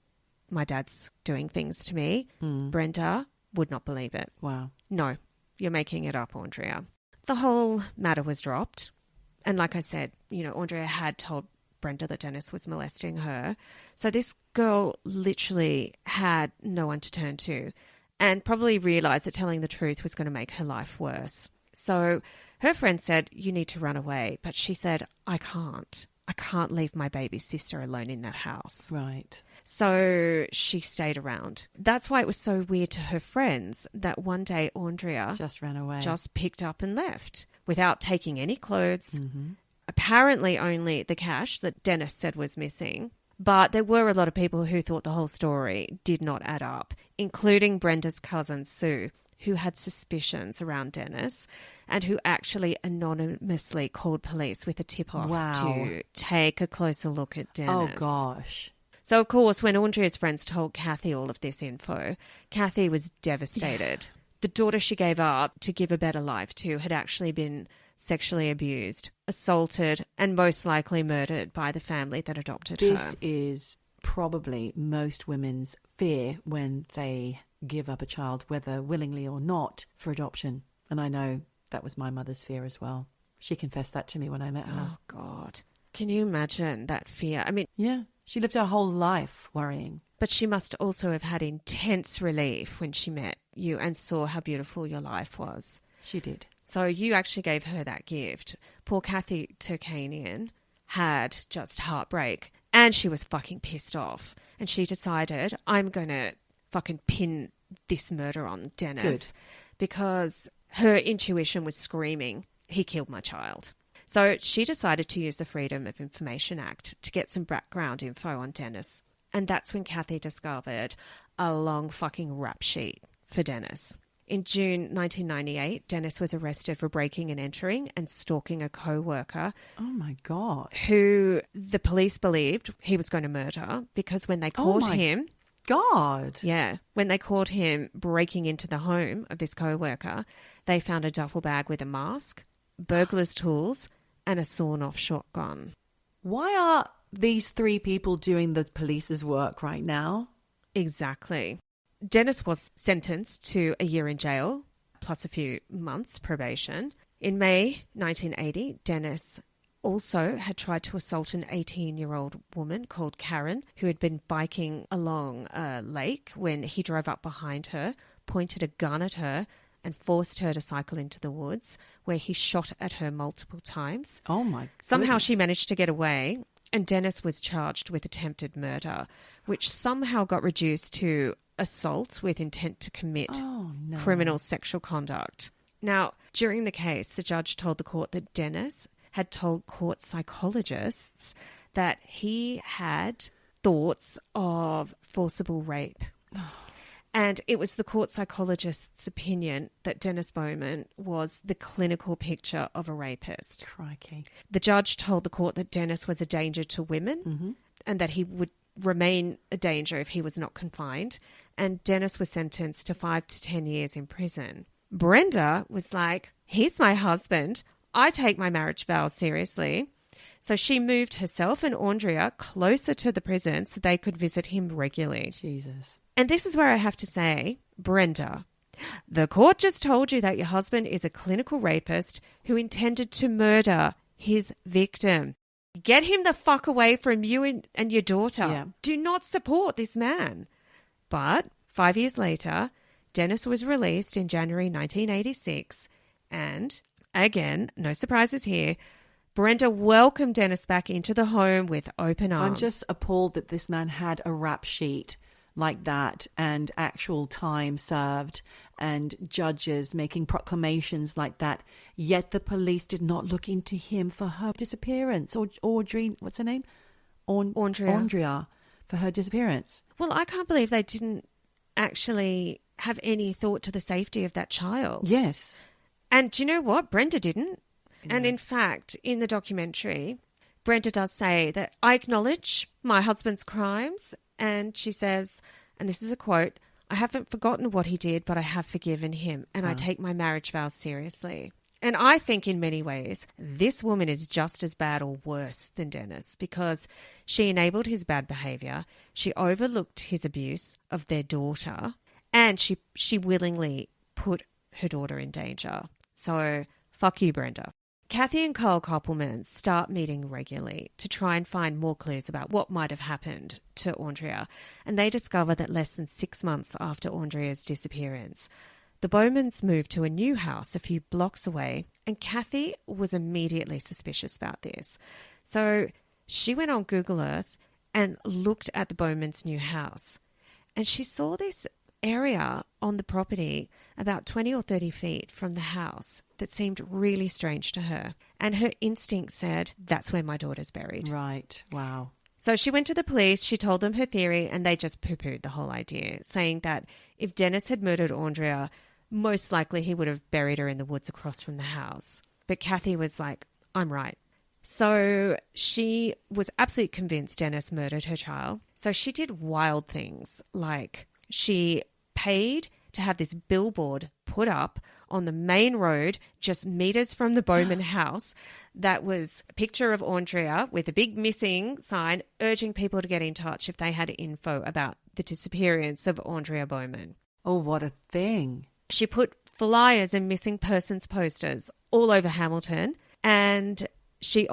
my dad's doing things to me. Brenda would not believe it.
Wow.
No, you're making it up, Aundria. The whole matter was dropped. And like I said, you know, Aundria had told Brenda that Dennis was molesting her. So this girl literally had no one to turn to and probably realised that telling the truth was going to make her life worse. So her friend said, you need to run away. But she said, I can't. I can't leave my baby sister alone in that house.
Right.
So she stayed around. That's why it was so weird to her friends that one day Aundria
just ran away,
just picked up and left without taking any clothes. Apparently only the cash that Dennis said was missing. But there were a lot of people who thought the whole story did not add up, including Brenda's cousin Sue, who had suspicions around Dennis and who actually anonymously called police with a tip-off to take a closer look at Dennis.
Oh, gosh.
So, of course, when Aundria's friends told Cathy all of this info, Cathy was devastated. Yeah. The daughter she gave up to give a better life to had actually been sexually abused, assaulted, and most likely murdered by the family that adopted her.
This is probably most women's fear when they give up a child, whether willingly or not, for adoption. And I know that was my mother's fear as well. She confessed that to me when I met her.
Oh, God. Can you imagine that fear? I mean...
Yeah. She lived her whole life worrying.
But she must also have had intense relief when she met you and saw how beautiful your life was.
She did.
So you actually gave her that gift. Poor Cathy Turkanian had just heartbreak and she was fucking pissed off. And she decided, I'm going to fucking pin this murder on Dennis. Good. Because her intuition was screaming, he killed my child. So she decided to use the Freedom of Information Act to get some background info on Dennis. And that's when Cathy discovered a long fucking rap sheet for Dennis. In June 1998, Dennis was arrested for breaking and entering and stalking a co-worker.
Oh, my God.
Who the police believed he was going to murder because when they caught him...
God.
Yeah. When they caught him breaking into the home of this co-worker, they found a duffel bag with a mask, burglar's tools, and a sawn-off shotgun.
Why are these three people doing the police's work right now?
Exactly. Dennis was sentenced to a year in jail, plus a few months probation. In May 1980, Dennis also had tried to assault an 18-year-old woman called Karen, who had been biking along a lake when he drove up behind her, pointed a gun at her, and forced her to cycle into the woods, where he shot at her multiple times.
Oh, my goodness.
Somehow she managed to get away, and Dennis was charged with attempted murder, which somehow got reduced to assault with intent to commit criminal sexual conduct. Now, during the case, the judge told the court that Dennis had told court psychologists that he had thoughts of forcible rape. And it was the court psychologist's opinion that Dennis Bowman was the clinical picture of a rapist.
Crikey.
The judge told the court that Dennis was a danger to women and that he would remain a danger if he was not confined. And Dennis was sentenced to 5 to 10 years in prison. Brenda was like, he's my husband. I take my marriage vows seriously. So she moved herself and Aundria closer to the prison so they could visit him regularly.
Jesus.
And this is where I have to say, Brenda, the court just told you that your husband is a clinical rapist who intended to murder his victim. Get him the fuck away from you and your daughter.
Yeah.
Do not support this man. But 5 years later, Dennis was released in January 1986. And again, no surprises here, Brenda welcomed Dennis back into the home with open arms.
I'm just appalled that this man had a rap sheet like that and actual time served and judges making proclamations like that, yet the police did not look into him for her disappearance. Or Audrey, what's her name? Aundria. for her disappearance.
Well, I can't believe they didn't actually have any thought to the safety of that child.
Yes.
And do you know what? Brenda didn't. Yeah. And in fact, in the documentary, Brenda does say that I acknowledge my husband's crimes. And she says, and this is a quote, "I haven't forgotten what he did, but I have forgiven him. And I take my marriage vows seriously." And I think in many ways, this woman is just as bad or worse than Dennis because she enabled his bad behaviour, she overlooked his abuse of their daughter, and she willingly put her daughter in danger. So, fuck you, Brenda. Cathy and Carl Koppelman start meeting regularly to try and find more clues about what might have happened to Aundria, and they discover that less than 6 months after Aundria's disappearance, the Bowmans moved to a new house a few blocks away, and Cathy was immediately suspicious about this. So she went on Google Earth and looked at the Bowmans' new house, and she saw this area on the property about 20 or 30 feet from the house that seemed really strange to her. And her instinct said, that's where my daughter's buried.
Right. Wow.
So she went to the police, she told them her theory, and they just poo-pooed the whole idea, saying that if Dennis had murdered Aundria, most likely he would have buried her in the woods across from the house. But Cathy was like, I'm right. So she was absolutely convinced Dennis murdered her child. So she did wild things, like she paid to have this billboard put up on the main road just meters from the Bowman house that was a picture of Aundria with a big missing sign urging people to get in touch if they had info about the disappearance of Aundria Bowman.
Oh, what a thing.
She put flyers and missing persons posters all over Hamilton, and she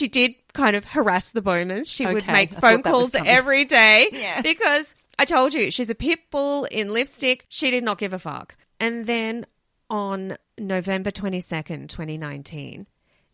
did kind of harass the Bowmans. She would make phone calls every day because I told you, she's a pit bull in lipstick. She did not give a fuck. And then on November 22nd, 2019,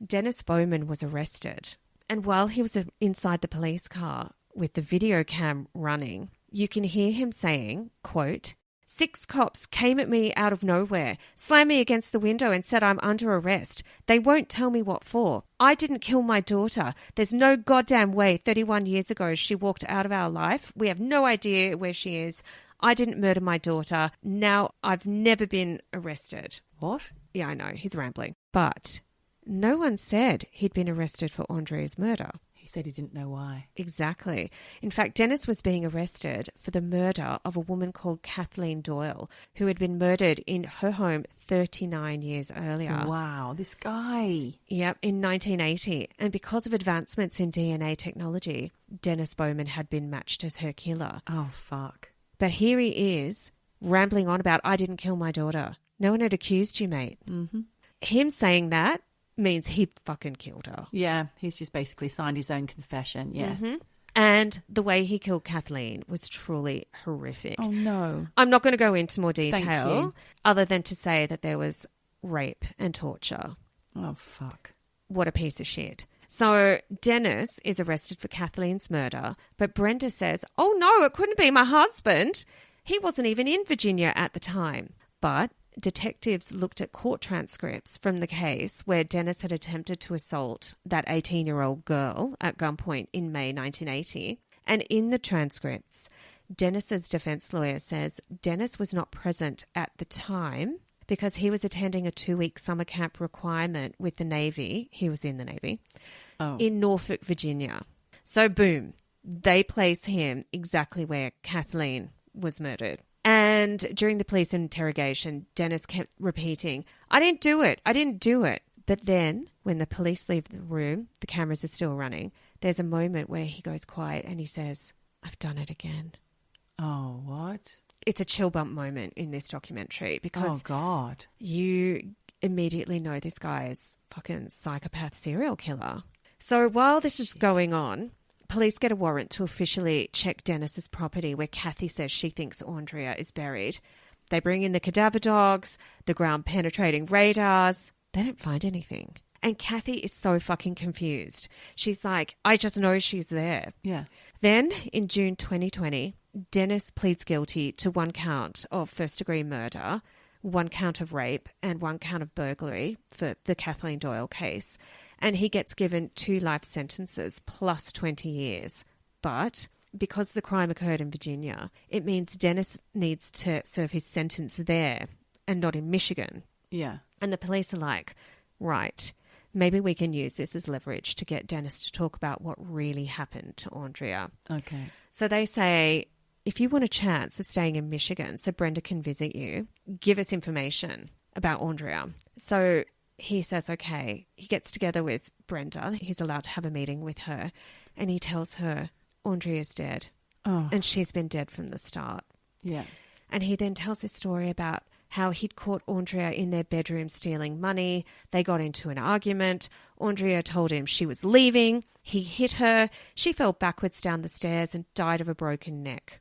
Dennis Bowman was arrested. And while he was inside the police car with the video cam running, you can hear him saying, quote, 6 cops came at me out of nowhere, slammed me against the window and said I'm under arrest. They won't tell me what for. I didn't kill my daughter. There's no goddamn way 31 years ago she walked out of our life. We have no idea where she is. I didn't murder my daughter. Now I've never been arrested.
What?
Yeah, I know. He's rambling. But no one said he'd been arrested for Andrea's murder.
He said he didn't know why.
Exactly. In fact, Dennis was being arrested for the murder of a woman called Kathleen Doyle, who had been murdered in her home 39 years earlier.
Wow, this guy.
Yep, in 1980. And because of advancements in DNA technology, Dennis Bowman had been matched as her killer.
Oh, fuck.
But here he is, rambling on about, I didn't kill my daughter. No one had accused you, mate.
Mm-hmm.
Him saying that means he fucking killed her.
Yeah, he's just basically signed his own confession, yeah.
Mm-hmm. And the way he killed Kathleen was truly horrific.
Oh, no.
I'm not going to go into more detail
Thank you.
other than to say that there was rape and torture.
Oh, fuck.
What a piece of shit. So Dennis is arrested for Kathleen's murder, but Brenda says, oh, no, it couldn't be my husband. He wasn't even in Virginia at the time. But detectives looked at court transcripts from the case where Dennis had attempted to assault that 18-year-old girl at gunpoint in May 1980. And in the transcripts, Dennis's defense lawyer says Dennis was not present at the time because he was attending a 2-week summer camp requirement with the Navy. He was in the Navy in Norfolk, Virginia. So boom, they place him exactly where Kathleen was murdered. And during the police interrogation, Dennis kept repeating, I didn't do it. I didn't do it. But then when the police leave the room, the cameras are still running. There's a moment where he goes quiet and he says, I've done it again.
Oh, what?
It's a chill bump moment in this documentary because
God,
you immediately know this guy is fucking psychopath serial killer. So while this is going on, police get a warrant to officially check Dennis's property where Cathy says she thinks Aundria is buried. They bring in the cadaver dogs, the ground-penetrating radars. They don't find anything. And Cathy is so fucking confused. She's like, I just know she's there.
Yeah.
Then, in June 2020, Dennis pleads guilty to 1 count of first-degree murder, 1 count of rape, and 1 count of burglary for the Kathleen Doyle case. And he gets given 2 life sentences plus 20 years. But because the crime occurred in Virginia, it means Dennis needs to serve his sentence there and not in Michigan.
Yeah.
And the police are like, right, maybe we can use this as leverage to get Dennis to talk about what really happened to Aundria.
Okay.
So they say, if you want a chance of staying in Michigan so Brenda can visit you, give us information about Aundria. So he says, okay. He gets together with Brenda. He's allowed to have a meeting with her. And he tells her, Aundria's dead.
Oh.
And she's been dead from the start.
Yeah.
And he then tells his story about how he'd caught Aundria in their bedroom stealing money. They got into an argument. Aundria told him she was leaving. He hit her. She fell backwards down the stairs and died of a broken neck.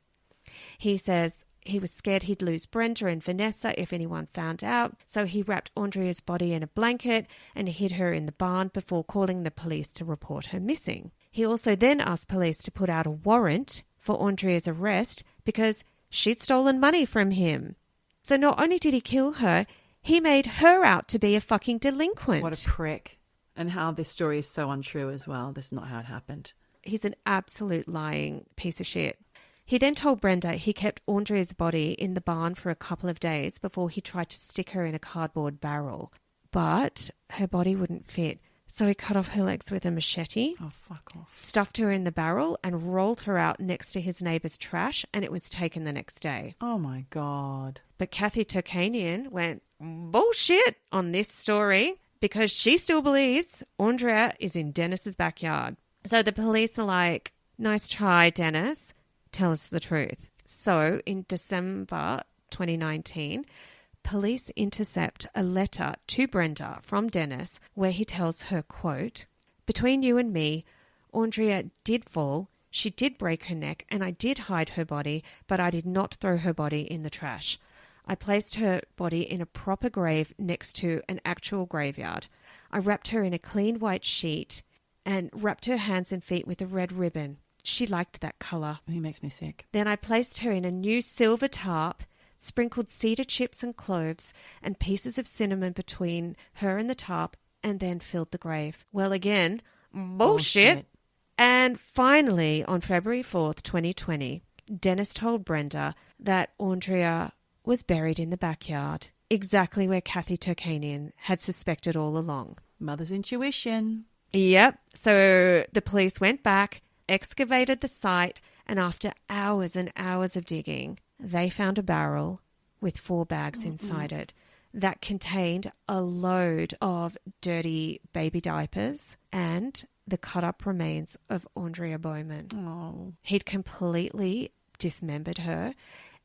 He says he was scared he'd lose Brenda and Vanessa if anyone found out, so he wrapped Aundria's body in a blanket and hid her in the barn before calling the police to report her missing. He also then asked police to put out a warrant for Aundria's arrest because she'd stolen money from him. So not only did he kill her, he made her out to be a fucking delinquent.
What a prick. And how this story is so untrue as well. This is not how it happened.
He's an absolute lying piece of shit. He then told Brenda he kept Aundria's body in the barn for a couple of days before he tried to stick her in a cardboard barrel. But her body wouldn't fit. So he cut off her legs with a machete.
Oh, fuck off.
Stuffed her in the barrel and rolled her out next to his neighbour's trash, and it was taken the next day.
Oh, my God.
But Cathy Turkanian went bullshit on this story because she still believes Aundria is in Dennis's backyard. So the police are like, nice try, Dennis. Tell us the truth. So in December 2019, police intercept a letter to Brenda from Dennis where he tells her, quote, between you and me, Aundria did fall, she did break her neck, and I did hide her body, but I did not throw her body in the trash. I placed her body in a proper grave next to an actual graveyard. I wrapped her in a clean white sheet and wrapped her hands and feet with a red ribbon. She liked that colour.
He makes me sick.
Then I placed her in a new silver tarp, sprinkled cedar chips and cloves and pieces of cinnamon between her and the tarp, and then filled the grave. Well, again, bullshit. And finally, on February 4th, 2020, Dennis told Brenda that Aundria was buried in the backyard, exactly where Cathy Turkanian had suspected all along.
Mother's intuition.
Yep. So the police went back, excavated the site, and after hours and hours of digging, they found a barrel with 4 bags inside it that contained a load of dirty baby diapers and the cut-up remains of Aundria Bowman.
Oh.
He'd completely dismembered her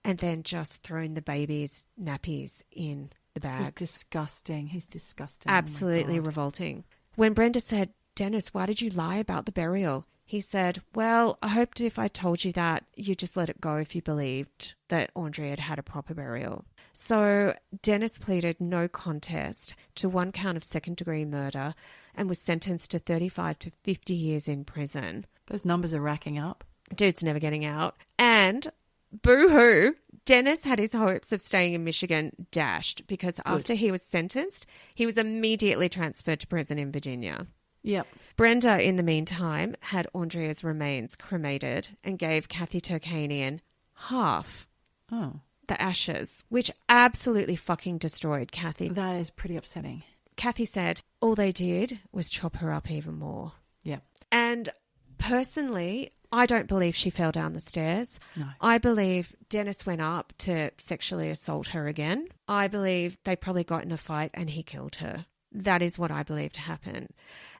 and then just thrown the baby's nappies in the bags.
He's disgusting. He's disgusting.
Absolutely revolting. When Brenda said, Dennis, why did you lie about the burial? He said, well, I hoped if I told you that, you'd just let it go if you believed that Aundria had had a proper burial. So Dennis pleaded no contest to 1 count of second-degree murder and was sentenced to 35 to 50 years in prison.
Those numbers are racking up.
Dude's never getting out. And boo-hoo, Dennis had his hopes of staying in Michigan dashed because after he was sentenced, he was immediately transferred to prison in Virginia.
Yep.
Brenda, in the meantime, had Aundria's remains cremated and gave Cathy Turkanian half the ashes, which absolutely fucking destroyed Cathy.
That is pretty upsetting.
Cathy said all they did was chop her up even more.
Yeah.
And personally, I don't believe she fell down the stairs.
No.
I believe Dennis went up to sexually assault her again. I believe they probably got in a fight and he killed her. That is what I believe to happen.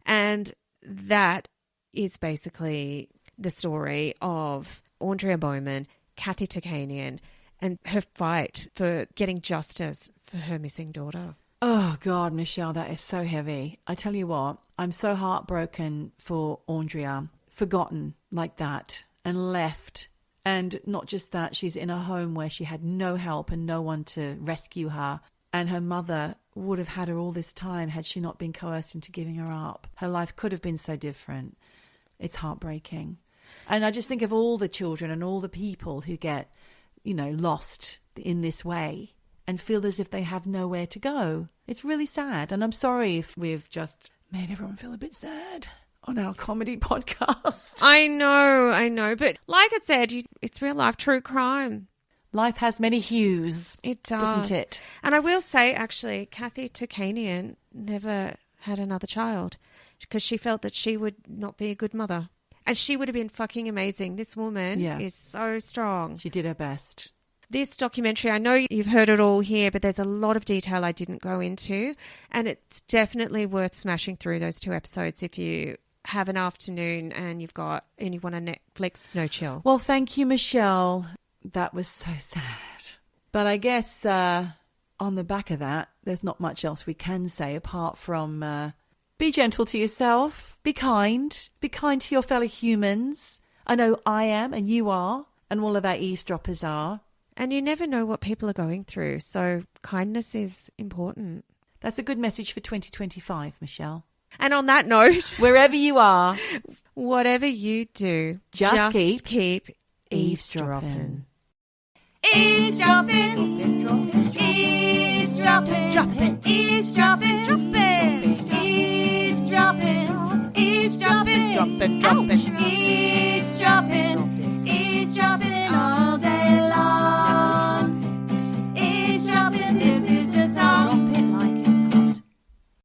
And that is basically the story of Aundria Bowman, Cathy Turkanian, and her fight for getting justice for her missing daughter.
Oh, God, Michelle, that is so heavy. I tell you what, I'm so heartbroken for Aundria, forgotten like that and left. And not just that, she's in a home where she had no help and no one to rescue her. And her mother would have had her all this time had she not been coerced into giving her up. Her life could have been so different. It's heartbreaking. And I just think of all the children and all the people who get, lost in this way and feel as if they have nowhere to go. It's really sad. And I'm sorry if we've just made everyone feel a bit sad. on our comedy podcast.
I know. But like I said, it's real life true crime.
Life has many hues.
It does.
Doesn't it?
And I will say, actually, Cathy Turkanian never had another child because she felt that she would not be a good mother. And she would have been fucking amazing. This woman is so strong.
She did her best.
This documentary, I know you've heard it all here, but there's a lot of detail I didn't go into. And it's definitely worth smashing through those 2 episodes if you have an afternoon and you want a Netflix no chill.
Well, thank you, Michelle. That was so sad. But I guess on the back of that, there's not much else we can say apart from be gentle to yourself, be kind to your fellow humans. I know I am and you are and all of our eavesdroppers are.
And you never know what people are going through, so kindness is important.
That's a good message for 2025, Michelle.
And on that note,
wherever you are,
whatever you do,
just
keep eavesdropping.
Eavesdropping, eavesdropping, dropping, eavesdropping, dropping, eavesdropping, eavesdropping, dropping, dropping.